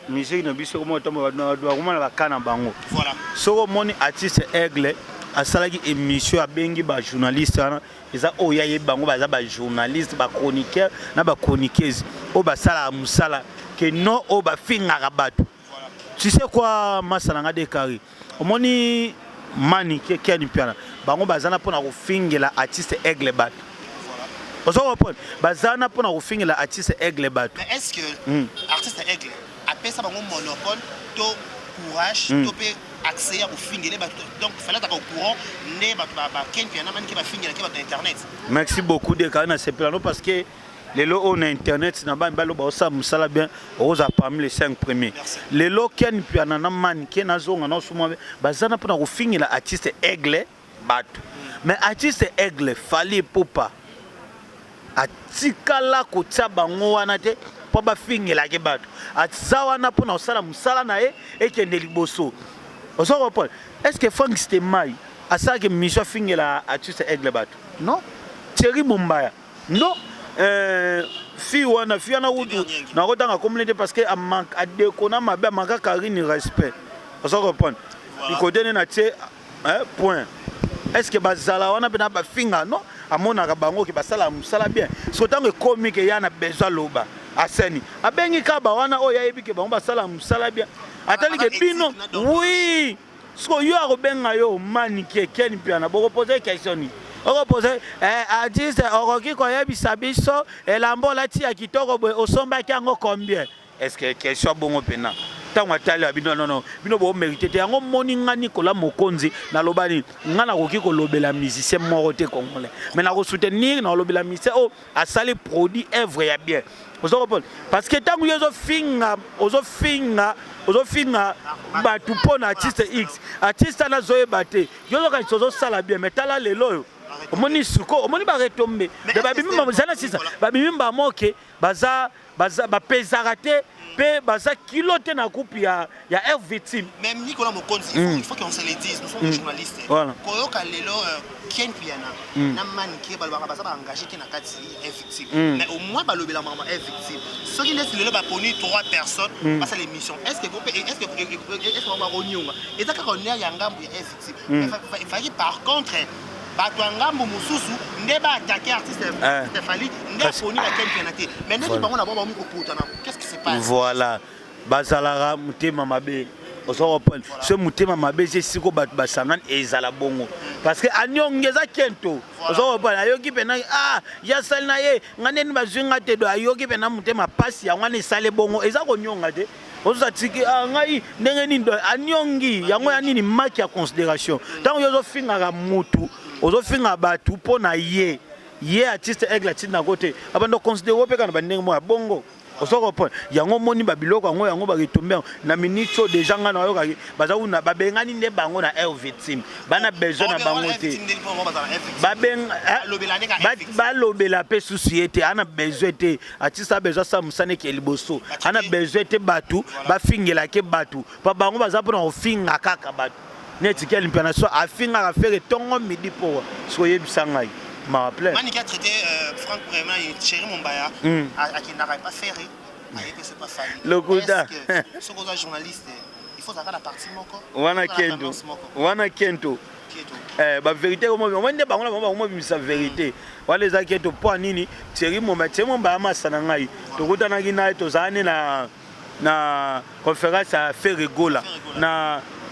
musique ne bise comment on va canne bango. Voilà. So mon artiste aigle a salagi émission à bengi ba journaliste eza oya ye bango ba journaliste ba chroniqueur na ba chroniqueuse o ba sala musala que non o ba finga rabatu. Tu sais quoi masalanga de kari. Au moment mani ke Ken Piana bango bazana pona ko fingela artiste aigle bat. Bazana pona ko fingela artiste aigle bat. Mais est-ce que artiste aigle après ça bango monopole to courage to peut accès au fingeler donc fallait être au courant né ba Ken Piana man qui va fingeler qui va internet. Merci beaucoup de kana c'est plano parce que les lots on internet na ba mbalo ba ça musala bien oza parmi les 5 premiers. Les lots Ken Piana na man qui na zonga na suma bazana pona ko fingela artiste aigle bat. Mais artiste aigle fallait popa atikala ko tia bango wana te po ba fingela ke bato atzawana pona osala musala na e kende liboso oso repon est-ce que Frank Stemai asa ke mission fingela artiste aigle bato non Thierry Mumbaya non fi wana wudu na kotanga communauté parce que a manque a décona mabe manka karine respect oso repon il côté na tie point est-ce que bazala wana bena ba finga non amona ka bango ki basala musala bien so tango comique yana besoin loba aseni abengi ka ba wana o yayebi ke bango basala musala bien atali ke bino oui so yo a robenga yo mani ke Ken Piana boko poser question ni oko poser artiste oroki ko yebisa biso elambola ti ya kitoko boy osomba kango combien est-ce que question bongo pena tango atali abino non bino bo mérité te yango moni nga Nicolas Mokonzi na lobani nga na koki ko lobela musicien moko te congolais mais na ko soutenir na lobela musicien o asali produit œuvre ya bien parce que tango yo ozo finga batu pona artiste X artiste na zoye bate yo zo ka sozo sala bien mais tala lelo yo omoni suko omoni ba retomber de babimi mamzana sisa babimi ba moke baza pesarate pe baza kilote na coupe ya F victime. Même Nicolas Mokonzi, il faut qu'on se le dise, nous sommes des journalistes. Voilà. Koyoka lelo Ken Piana na manike balobaka baza ba engagé ki na kati F victime. Mais au moins balobela mama F victime. Ce qui laisse lelo ba poni 3 personnes passer l'émission. Est-ce que on va ronyonga? Et ça qu'on est ya ngambu ya F victime. Il fallait par contre bato ngambu mususu ndeba attaquer artiste Stéphanie ndeponi la Ken Piana te. Maintenant bango na bomba mu koputana. Qu'est-ce qui se passe? Voilà. Bazalara mutema mabe. Oso repon. Ce mutema mabe c'est siko bato basangan ezala bongo. Parce que anyongeza kento. Oso repon ayoki pena ya sal na ye ngane ni bazunga te do ayoki pena mutema pasi ya ngane sale bongo eza ko nyonga te. Ozo tiki ngai ndenge ni anyongi yango ya nini maki ya considération. Tant yozo finga ga mutu ozo finga batu pona ye artiste aigle tina côté abando considérer pe kana bandenge mo ya bongo oso repon yango moni ba biloko yango ba retomber na minute déjà ngana yo ka baza una babengani nde bango na F victime bana besoin na bango te balobela pe société ana besoin te artiste besoin sa musane ke liboso ana besoin te batu ba fingela ke batu pa bango baza pona ofinga kaka batu neti Ken Piana so afinga ka faire tongo midi po so yebisangai ma rappelé Manika a traité Franck vraiment et Thierry Mumbaya à qui n'arrive pas ferré avec que c'est pas failli le kuda ce qu'on a journaliste il faut avoir la partie moko wana kento ba vérité au moment ndé bango ba misa vérité wale za kento po nini Thierry Mumbaya masana ngai to kutana kina to zane na conférence à Ferregola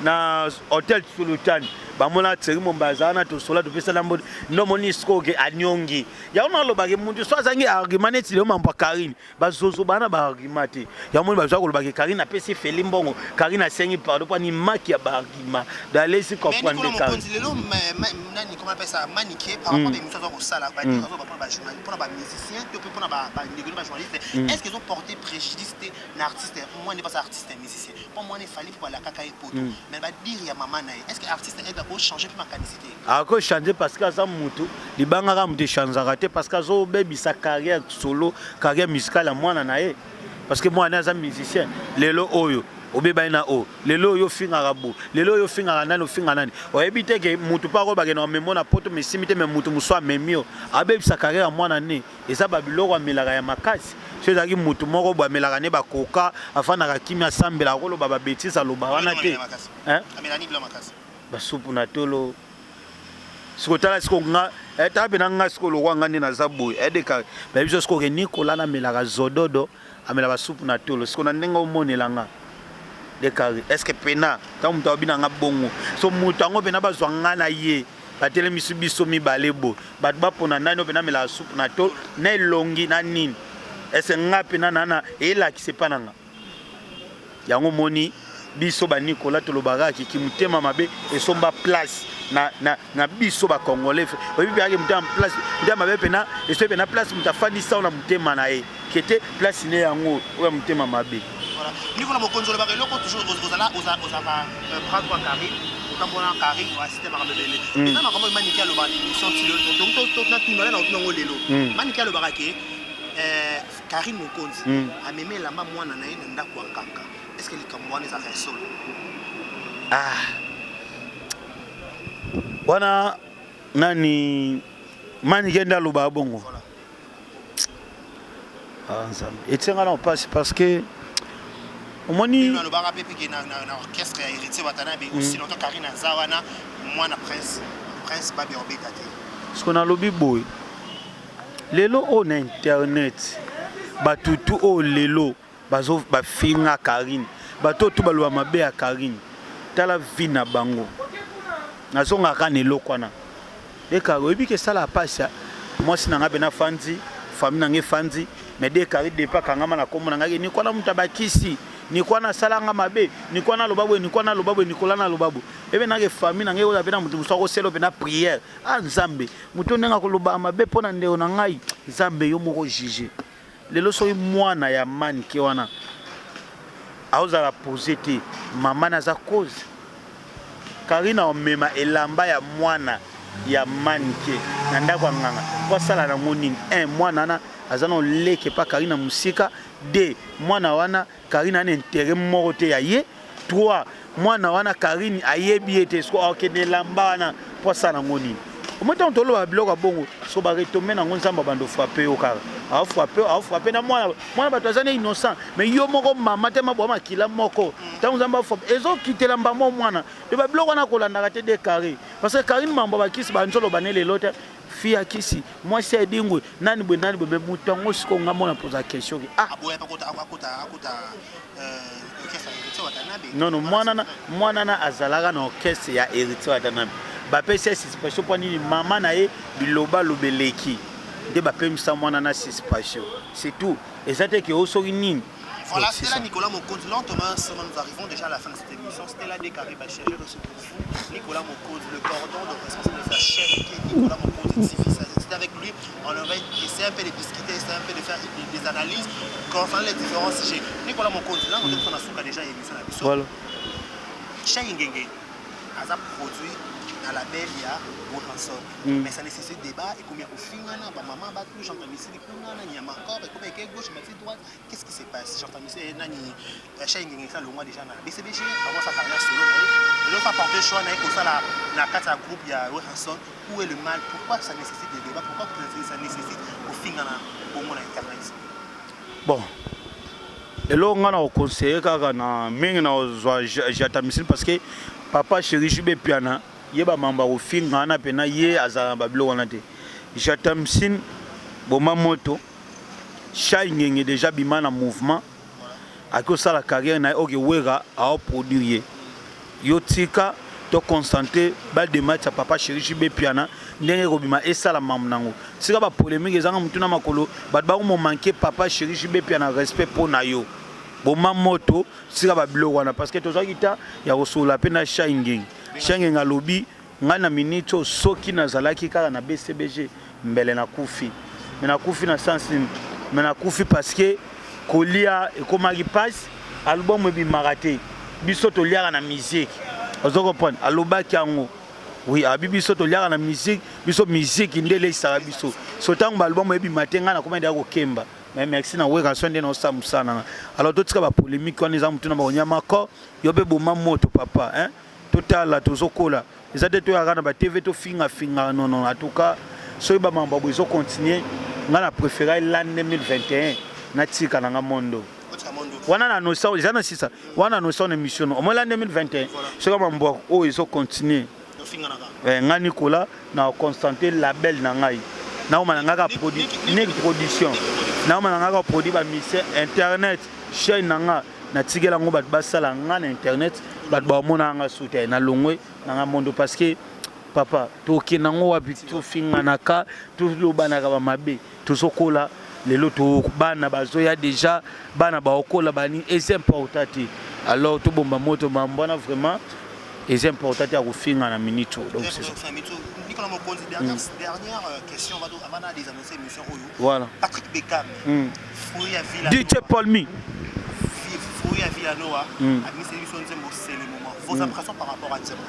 na hôtel Sultan bamona Thierry Mumbaya na to sola to pesa lambo no monisko ke anyongi ya ona lo bage muntu so azangi argument neti le mambo Karine bazozo bana ba argument ya moni bazwa ko lo bage Karine apesi feli mbongo Karine asengi pardon pa ni maki ya ba argument d'aller se comprendre Karine nani comment appelle ça maniqué par rapport à des missions au sala ba dire ba journaliste pour ba musicien to pour ba négocier ba journaliste est-ce qu'ils ont porté préjudice l'artiste moi n'est pas artiste musicien pour moi il fallait pour la kaka et poto mais ba dire ya maman na est-ce que artiste est d'accord changer pour ma canicité ako changer parce que ça mutu libanga ka mutu changer raté parce que zo baby sa carrière solo carrière musicale à moi na parce que moi naza musicien lelo oyo obeba na o lelo yo finga rabo lelo yo finga nani finga nani oyebite ke mutu pa ko bagena memona poto mesimite me mutu muswa memio abebisa carrière mwana ne eza babiloko amelaka ya makasi so ezaki mutu moko bo amelaka ne bakoka afana ka kimia sambela ko lo baba betisa lo ba wana te amelani bila makasi basupu na tolo sikotala siko nga etabe na nga siko lo kwanga ni na zabu edeka ba biso siko ke Nicolas na melaka zododo amela basupu na tolo siko na ndenga omonela nga dekari est-ce que pena tant mutu abina nga bongo so mutu ngo pena bazwa nga na ye batele misubiso mibalebo bat ba pona nani pena mela soupe na to na longi na nini est-ce nga pena nana ela ki sepa nanga yango moni biso ba Nicolas to lobaka ki mutema mabe esomba place na biso ba congolais obi bi ake mutema place mutema mabe pena eso pena place mutafandi sa na mutema na ye kete place ne yango o mutema mabe. Nicolas Mokonzo le barreloko toujours aux prendre quoi Karine autant bon Karine ou assister par le bébé mais ça m'a vraiment maniqué le bani ils sont tout na tout na tout lelo maniqué le barake Karine Mokonzo a mémé la maman mwana na ye nda kwa kaka est-ce que les Camerounais ça fait sol wana nani maniqué nda lo ba bongo et tiens on passe parce que omoni le bara pepe qui na orchestre héritier watana be aussi longtemps Karine Zawana moi na prince babe obekate ce qu'on a lobi boy lelo on internet batutu o lelo bazo ba finga Karine batoto balwa mabe ya Karine tala vina bango nazonga kanelo kwana e karo ebi ke sala pasha moi sinanga bena fandi famille nange fandi mais de Karine de pas kangama na komona ngaki ni kwana mutabakisi ni kwana salanga mabe ni kwana lobabo ni kwana lobabo ni kolana lobabo ebe na ke famille na ngeko pena mutu musako selo pena prière nzambe mutu nenga ko loba mabe pona ndeo na ngai nzambe yo moko juger lelo so mwana ya mani ke wana auza la poser te mama na za cause Karina omema elamba ya mwana ya mani ke na ndako nganga kwa sala na monini mwana na azana leke pa Karina musika de mwana wana Karina na intérêt moko te ya ye 3 mwana wana Karine ayebi ete sko akene lamba wana po sana ngoni omoto ntolo ba biloko bongo so ba retomber na ngonzamba bando frapper yo kara a frapper na mwana bato azana innocent mais yo moko mama te maboma kila moko tango nzamba frapper ezo kitela mbamo mwana de ba biloko na kolanda te de carré parce que Karine mambo ba kisi ba nzolo banele lote fia kisi moi c'est dingwe nani bwe mutango siko ngamona poza question ki aboya pakota non mwana na azalaka na orchestre ya héritier Watanabe bape suspension pour nini mama na ye biloba lobeleki de bape misa mwana na suspension c'est tout et ça c'est que osoki nini. Voilà, c'était là Nicolas Mokonzo. Lentement, nous arrivons déjà à la fin de cette émission. C'était là des carrés chargés de ce coup. Nicolas Mokonzo, le cordon de responsable de sa chaîne qui est Nicolas Mokonzo. C'était avec lui, on aurait essayé un peu de discuter, essayé un peu de faire des analyses concernant les différents sujets. Nicolas Mokonzo, là, on a déjà émission à l'émission. Voilà. Chez Ngenge, a produit dans la belle il y a mais ça nécessite débat et combien au final maman va tout j'entends ici il y a encore et combien est gauche mais droite qu'est-ce qui se passe j'entends ici nani Shine ça le mois déjà na BCBG avant sa carrière solo et l'autre a porté choix na ça la quatre groupe il y a Wilson où est le mal pourquoi ça nécessite des débats pourquoi ça nécessite au final au monde internet bon et là on a au conseiller kaka na mingi na j'attends parce que papa chéri Jubé Piana yeba mamba ko finga na pena ye azala bablo wana te Jatamsin boma moto Shine déjà bimana mouvement ako sala carrière na oke wera a produire yo tika to concentrer ba de match à papa chéri Jubé Piana ndenge ko bima esala mamnango sika ba polémique ezanga mutuna makolo ba ba mo manquer papa chéri Jubé Piana respect pour na yo boma moto sika ba bilo wana parce que tozaki ta ya kosola pena Shine Shenge ngalobi ngana minito soki nazalaki kaka na BCBG mbele na kufi mena kufi na sens mena kufi parce que kolia ekomaki passe album ebi marate biso to liaka na musique ozo comprendre alobaki yango oui abi biso to liaka na musique biso musique ndele isaka biso so tango album ebi matenga na komenda ko kemba mais merci na weka sonde na osamusana alors tout ça ba polémique on ezam tuna ba onyama ko yobe boma moto papa hein total tozokola ezate to yaka na ba TV to finga non en tout cas so ba mamba bozo continuer ngana préférer l'année 2021 na tika na mondo wana na notion jana sisa wana notion émission au moins l'année 2021 so ba mamba o izo continuer nga Nicolas na Constantin label na ngai na o mananga produit production na o mananga produit ba mission internet chaîne nga na tigela ngo bat basala nga na internet bat ba mona nga soutien na longwe na mondo parce que papa to kinango wapi to finga naka to lobana ka mabe to sokola lelo to bana bazoya déjà bana ba okola bani est important alors to bomba moto mbona vraiment est important à refinga na minute donc c'est ça. Nicolas Mokonzi, dernière question avant de annoncer émission voilà Patrick Beckham Fouya Villa DJ Paulmi Fouya Villanoa a mis cette émission c'est le moment vos impressions par rapport à Nzembo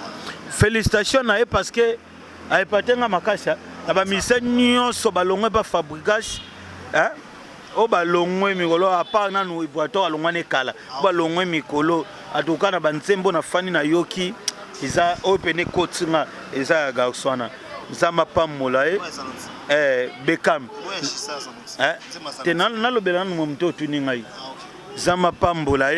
félicitations na parce que a epatenga makasa na ba mise nyonso balongwe ba fabricage hein o balongwe mikolo a part na no ivoato alongwane kala balongwe mikolo atuka na banzembo na fani na yoki iza opene kotinga iza garçona zama pamola Beckham tenan na lobela no mto tuningai zama pambola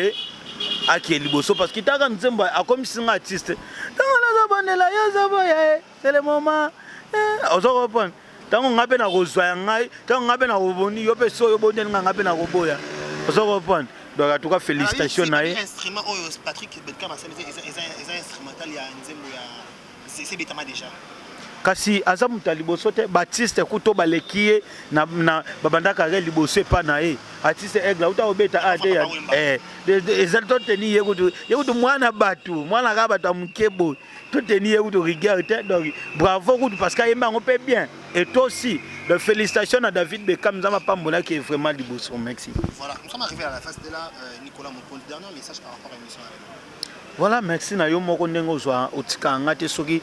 aki liboso parce que taka nzembo akomisinga artiste tango la bandela ya zaba ya c'est le moment ozo repon tango ngabe na kozwa ngai tango ngabe na koboni yo pe so yo bonden ngabe na koboya ozo repon donc en tout cas félicitations na instrument Patrick Beckham a c'est instrumental ya nzembo ya c'est bitama déjà kasi aza muta liboso te Baptiste kuto balekie na babandaka re liboso pa na artiste egla uta obeta ate ya exacto teni yekutu mwana ka batu mukebo to teni yekutu rigueur te donc bravo kutu parce que yemba on peut bien et toi aussi donc félicitations à David Beckham zama pambola qui est vraiment liboso merci. Voilà, nous sommes arrivés à la phase de là Nicolas Mokonzi dernier message par rapport à l'émission. Voilà, merci na yo moko ndengo zwa otika ngate soki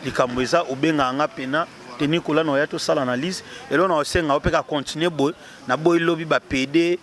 likambo eza obenga nga pena te Nicolas no ya to sala analyse elo na osenga opeka continuer boy na boy lobby ba PD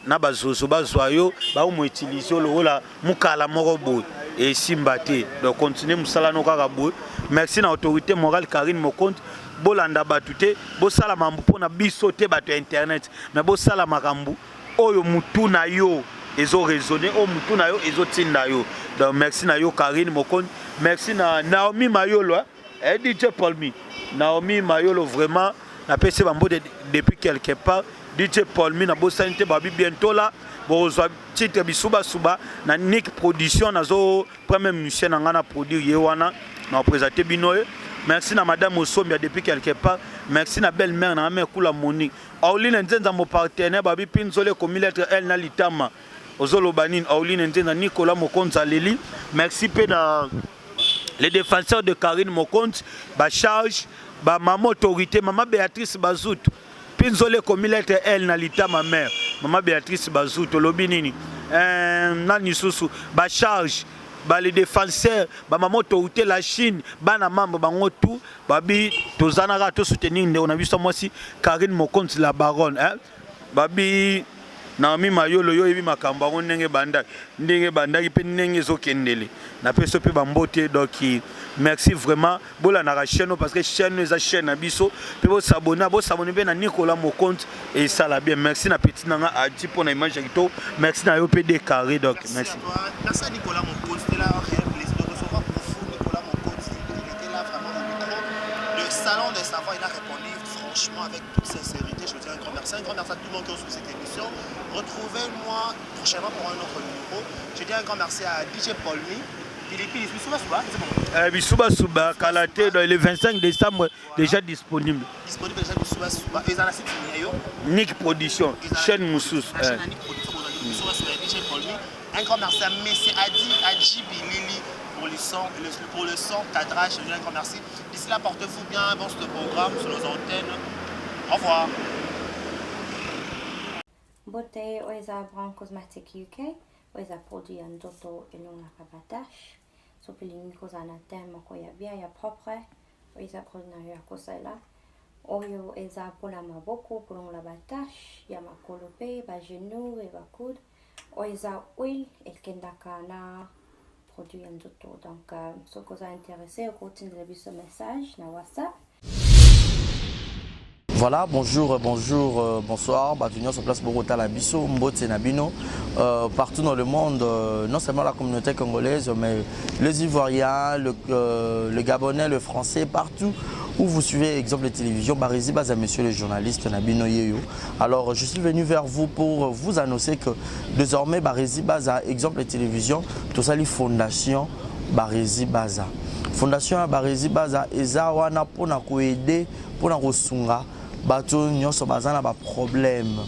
na bazozo bazwayo ba mo utiliser lola mukala moko boy et simbate donc continuer musala no kaka boy merci na autorité morale Karine Mokonzi bolanda batute bo sala mambu pona biso te bato internet mais bo sala makambu oyo mutu na yo ezo raisonner o mutu na yo ezo tinda yo donc merci na yo Karine Mokonzi merci na Naomi Mayolo DJ Paulmi Naomi Mayolo vraiment na pese bambo depuis quelque part DJ Paulmi na bosanité babi bientôt là bozwa titre bisuba suba na Nick production nazo premier musicien na ngana produire yewana na présenter binoye merci na madame Osomia depuis quelque part merci na belle-mère na mère Kula Monique Auline Nzenza mon partenaire babi pinzole comme lettre elle na litama ozolo banine Auline Nzenza Nicolas Mokonzi Leli merci pe na les défenseurs de Karine Mokonzi ba charge ba maman autorité maman Béatrice Bazout pinzole comme lettre elle na litama mère maman Béatrice Bazout lobinini nani susu ba charge ba les défenseurs ba maman autorité la Chine bana membre bango tout babi tozanaka to soutenir on a vu ça moi si Karine Mokonzi la baronne hein babi Naomi Mayolo yo ebi makamba ngo ndenge bandaki pe ndenge zokendele na peso pe bambote donc merci vraiment bola na chaîne parce que chaîne eza chaîne na biso pe bo s'abonner pe na Nicolas Mokonzi et ça la bien merci na petit nanga adi pour na image kito merci na yo pe de carré donc merci merci à Nicolas Mokonzi c'était là un réel plaisir de recevoir pour vous Nicolas Mokonzi il était là vraiment au micro le salon des savoirs il a répondu franchement avec toute sincérité je veux dire un grand merci à tout le monde qui a suivi cette émission. Retrouvez-moi prochainement pour un autre numéro. Je dis un grand merci à DJ Paulmi. Philippe Bisuba Suba, Kalaté, le 25 décembre, déjà disponible. Disponible déjà Bisuba Suba. Et dans la site Nick Production, chaîne Moussous. La chaîne Nick Production, Bisuba Suba, DJ Paulmi. Un grand merci à Messi Adjibi Lili pour le son, cadrage. Je dis un grand merci. D'ici là, portez-vous bien, bon ce programme sur nos antennes. Au revoir. Bote oiza Brand Cosmetic UK, oiza produit en doto elonga kabatash, so pilingi kozana tema ko ya bien ya propre, oiza produit na ya kosela, Oyo eza pona maboko pour la batache ya makolo pe ba genou et ba coude. Oyo eza huile ekendaka na produit nzoto. Donc ce que vous intéressé au continue de ce message na WhatsApp. Voilà, bonjour, bonsoir. Bienvenue sur place Bogota Labiso, Mbote Nabino. Partout dans le monde, non seulement la communauté congolaise, mais les Ivoiriens, le Gabonais, le Français, partout où vous suivez exemple de télévision, Barizi Baza, monsieur le journaliste Nabino Yeyo. Alors, je suis venu vers vous pour vous annoncer que désormais, Barizi Baza, exemple de télévision, tout ça, les fondations Barizi Baza. Fondation Barizi Baza, eza wana pona koede, pona kosunga. Bato nyonso bazana ba problème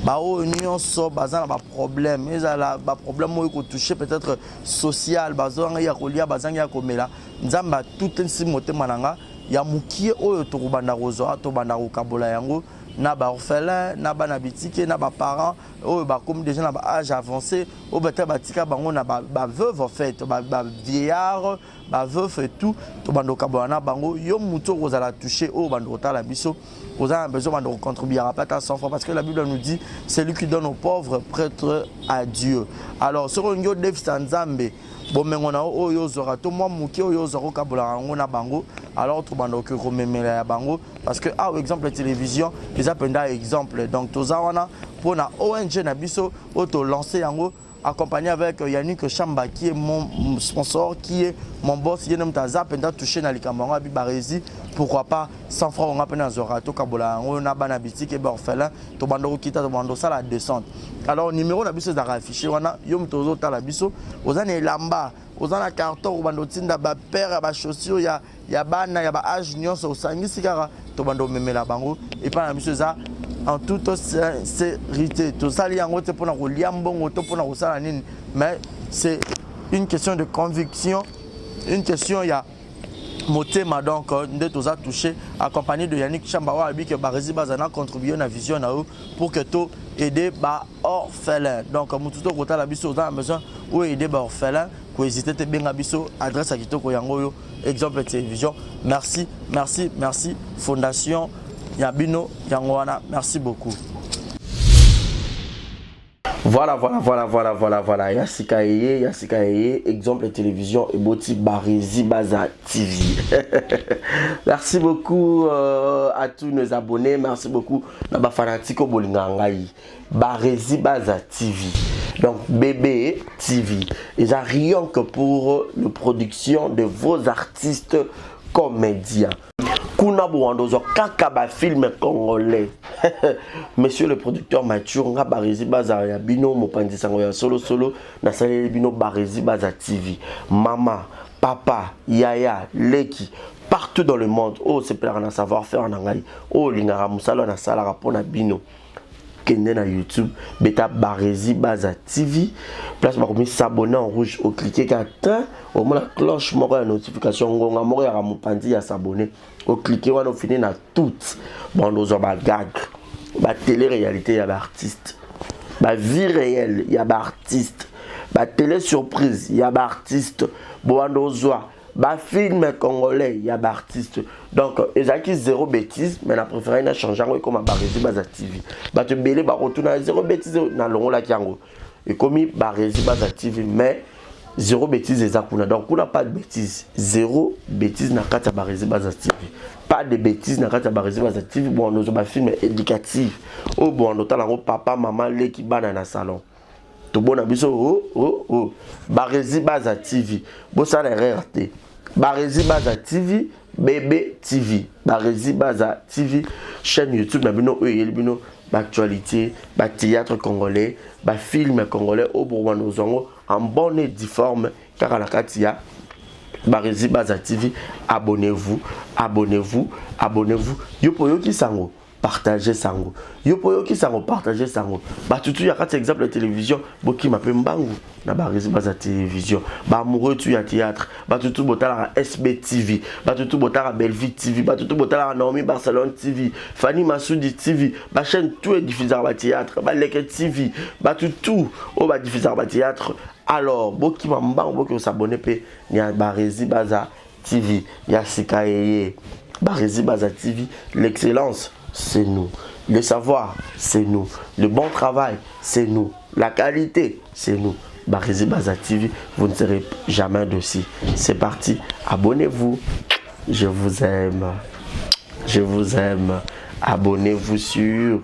bao nyonso bazana ba problème ezala ba problème oyo ko toucher peut-être social bazanga ya kolia bazanga ya komela nzamba tout nsi motema nanga ya mukie oyo to kubanda kozo to banda ko kabola yango na ba orphelin na bana bitike na ba parents oyo ba comme déjà na ba âge avancé au beta batika bango na ba veuve en fait ba vieillard ba veuve et tout to banda ko kabola na bango yo muto kozala toucher o banda kotala biso. Vous avez besoin de contribuer à pas 100 fois parce que la Bible nous dit celui qui donne aux pauvres prête à Dieu. Alors sur un Dev Sanzambe, bon mais on a oyo zora to moi muki oyo zoro kabula ngona bango alors to bando que rememela bango parce que ah exemple la télévision les appenda exemple donc to zawana pour na ONG na biso auto lancer yango accompagné avec Yannick Chamba qui est mon sponsor, qui est mon boss, qui est notre zapenda touché dans les camarades Barizi. Pourquoi pas 100 francs on a peine à Zorato Kabola, on a banabiti qui est orphelin, to bando kita to bando ça la descente. Alors numéro la biso d'ara affiché, on a yom tozo ta la biso, aux années lamba, aux années carton, au bando tinda ba père ba chaussures, ya bana ya ba âge nyonso au sangi sigara, to bando memela bango et pas la biso ça. En toute sincérité, tout ça, mais c'est une question de conviction, une question, il y a motema donc de tout ça touché, accompagné de Yannick Chambawa, que Barizi Bazana contribué à la vision pour que tout aider les orphelins. Donc, Moututo Kota la biso, on a besoin ou aider les orphelins, pour hésiter à bien biso, adresse à Kitoko Yangoyo, exemple de télévision. Merci, merci, merci, Fondation Yabino Yangwana, merci beaucoup. Voilà. Yassika Eye, exemple de télévision et Boti Barizi Baza TV. Merci beaucoup à tous nos abonnés, merci beaucoup Naba Fanatiko Bolingangai. Barizi Baza TV. Donc BB TV. Ils ont rien que pour la production de vos artistes comédiens. Kuna Bouandozo Kakaba film congolais. Monsieur le producteur Mathieu nga Barizi Baza ya bino mopandi sango ya solo na salé bino Barizi Baza TV. Mama, papa, yaya, leki partout dans le monde. Oh c'est plein na savoir-faire en angai. Oh lingara musalo na sala rapona bino. Kende na YouTube, beta Barizi Baza TV. Place par comme s'abonner en rouge au cliquer qu'atteint au moins la cloche moko ya notification ngonga moko ya mopandi ya s'abonner. Au cliquer on finit na toutes bon nos ba gag ba télé-réalité ya ba artiste ba vie réelle ya ba artiste ba télé surprise ya ba artiste bon nos ba film congolais ya ba artiste donc ezaki zéro bêtise mais na préféré na changer comme Barizi Baza TV ba te belé ba retourner zéro bêtise na longo la kiango et comme Barizi Baza TV mais zéro bêtise ezakuna donc on n'a pas de bêtise zéro bêtise na kata Barizi Baza TV pas de bêtises na kata Barizi Baza TV bon nous ba film éducatif oh bon notamment papa maman les qui bana na salon tout bon abiso oh Barizi Baza TV bon ça les RT Barizi Baza TV bébé TV Barizi Baza TV chaîne YouTube na bino bino actualité théâtre congolais film congolais au Bourgogne en bonne et due forme car à la katia Barizi Baza TV abonnez-vous yopo yoki sango partagez sango yopo yoki sango partagez sango batutu ya kati exemple de télévision boki mape mbangu na Barizi Baza télévision ba amoureux tu ya théâtre batutu botala SB TV batutu botala Belleville TV batutu botala Naomi Barcelone TV Fanny Massoudi TV ba chaîne tout est diffusé ba théâtre ba Leke TV batutu o ba diffusé ba théâtre. Alors boki mbangu boki s'abonner pe ya Barizi Baza TV Yassika Eye Barési Baza TV, l'excellence, c'est nous. Le savoir, c'est nous. Le bon travail, c'est nous. La qualité, c'est nous. Barési Baza TV, vous ne serez jamais dessus. C'est parti, abonnez-vous. Je vous aime. Je vous aime. Abonnez-vous sur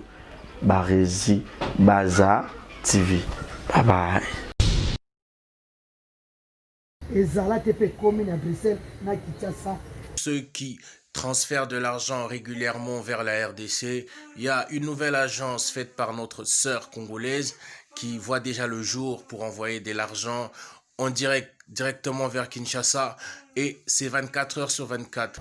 Barési Baza TV. Bye bye. Ceux qui transfèrent de l'argent régulièrement vers la RDC, il y a une nouvelle agence faite par notre sœur congolaise qui voit déjà le jour pour envoyer de l'argent en direct directement vers Kinshasa et c'est 24 heures sur 24.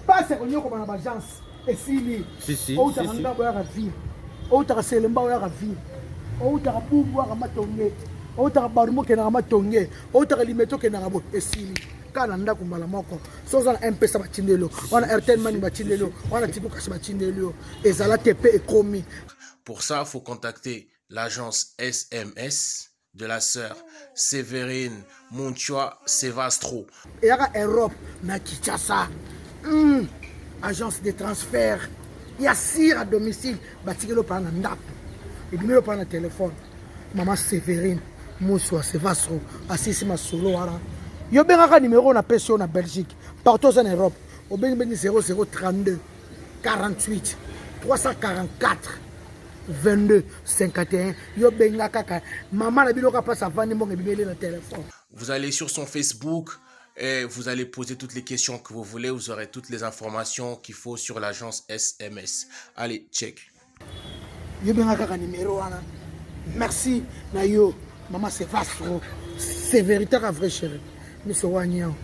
Pour ça, il faut contacter l'agence SMS de la sœur Sévérine Munchua Sevastro. Et à Europe, na Kinshasa, agence de transfert, il y a sire à domicile, batikelo par un ndap, et bien le par un téléphone. Maman Sévérine Munchua Sevastro, assisi ma solo wara. Yo benga numéro na pension na Belgique, partout en Europe, au benga 0032 48 344 22 51. Yo benga kaka. Maman la biloka passe avant ni monge bibélé na téléphone. Vous allez sur son Facebook et vous allez poser toutes les questions que vous voulez. Vous aurez toutes les informations qu'il faut sur l'agence SMS. Allez, check. Yo benga kaka numéro wana. Merci na yo. Maman c'est Vastro. C'est véritable vrai chéri. Monsieur Wanyao.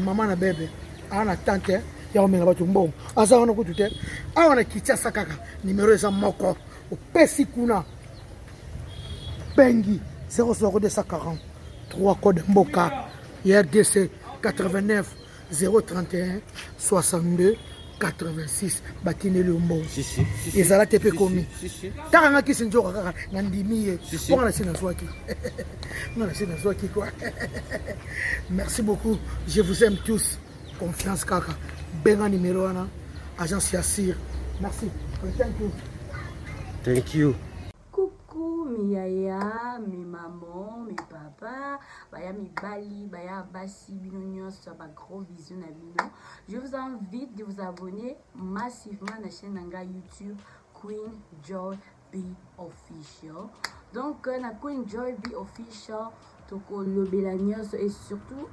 Maman na bébé. Ana tante ya omenga batu mbongo. Asa wana kutute. Awana Kinshasa kaka. Numéro eza moko. Au Pessi Kuna Bengi 00240 3 code Mboka RDC 89 031 62 86 Batine Lumbo. Et ça TP commis. Taranga qui s'enjoue kaka ngandimi pour la sina swaki. Non la sina swaki quoi. Merci beaucoup. Je vous aime tous. Confiance kaka. Benga numéro 1 agence Yassir. Merci. Thank you. Thank you. Coucou mi yaya, mi maman, mi papa, baya mi bali, baya basi bino nyonso, ba gros bisous na bino. Je vous invite de vous abonner massivement à la chaîne Nanga YouTube Queen Joy B Official. Donc na Queen Joy B Official, toko lobela nyonso et surtout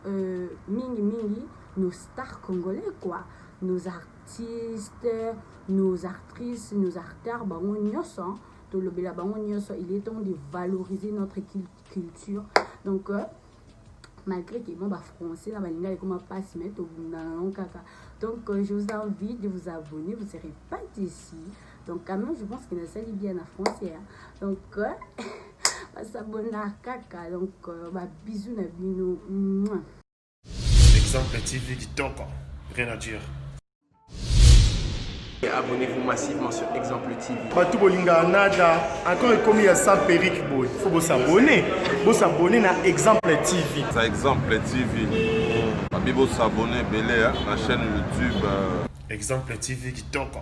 mingi nos stars congolais quoi. Nos artistes, nos actrices, nos acteurs, il est temps de valoriser notre culture. Donc, malgré que mon français, donc je vous invite de vous abonner, vous ne serez pas déçus. Donc, quand même, je pense que ça lit bien en français. Donc, s'abonner à Kaka. Donc, bisous, Nabino. Exemple TV qui toque, rien à dire. Et abonnez-vous massivement sur Exemple TV. Batou bolinga nada, encore comme il y a 100 périques, il faut vous s'abonner. Vous s'abonner à Exemple TV. C'est Exemple TV. Vous s'abonner à la chaîne YouTube. Exemple TV qui toque,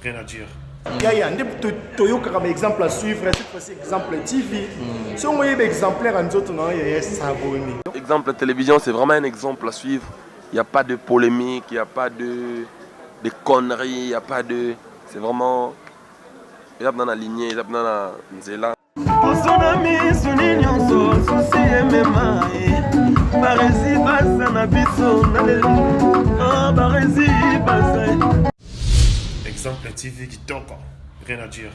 rien à dire. Il y a un exemple à suivre, cette fois-ci Exemple TV. Si on voit exemplaire en autres, il y a s'abonner. Exemple télévision, c'est vraiment un exemple à suivre. Il n'y a pas de polémique, il n'y a pas de conneries, il n'y a pas de... C'est vraiment... Il y a dans la lignée, il y a dans la nzela. Exemple TV qui toque, rien à dire.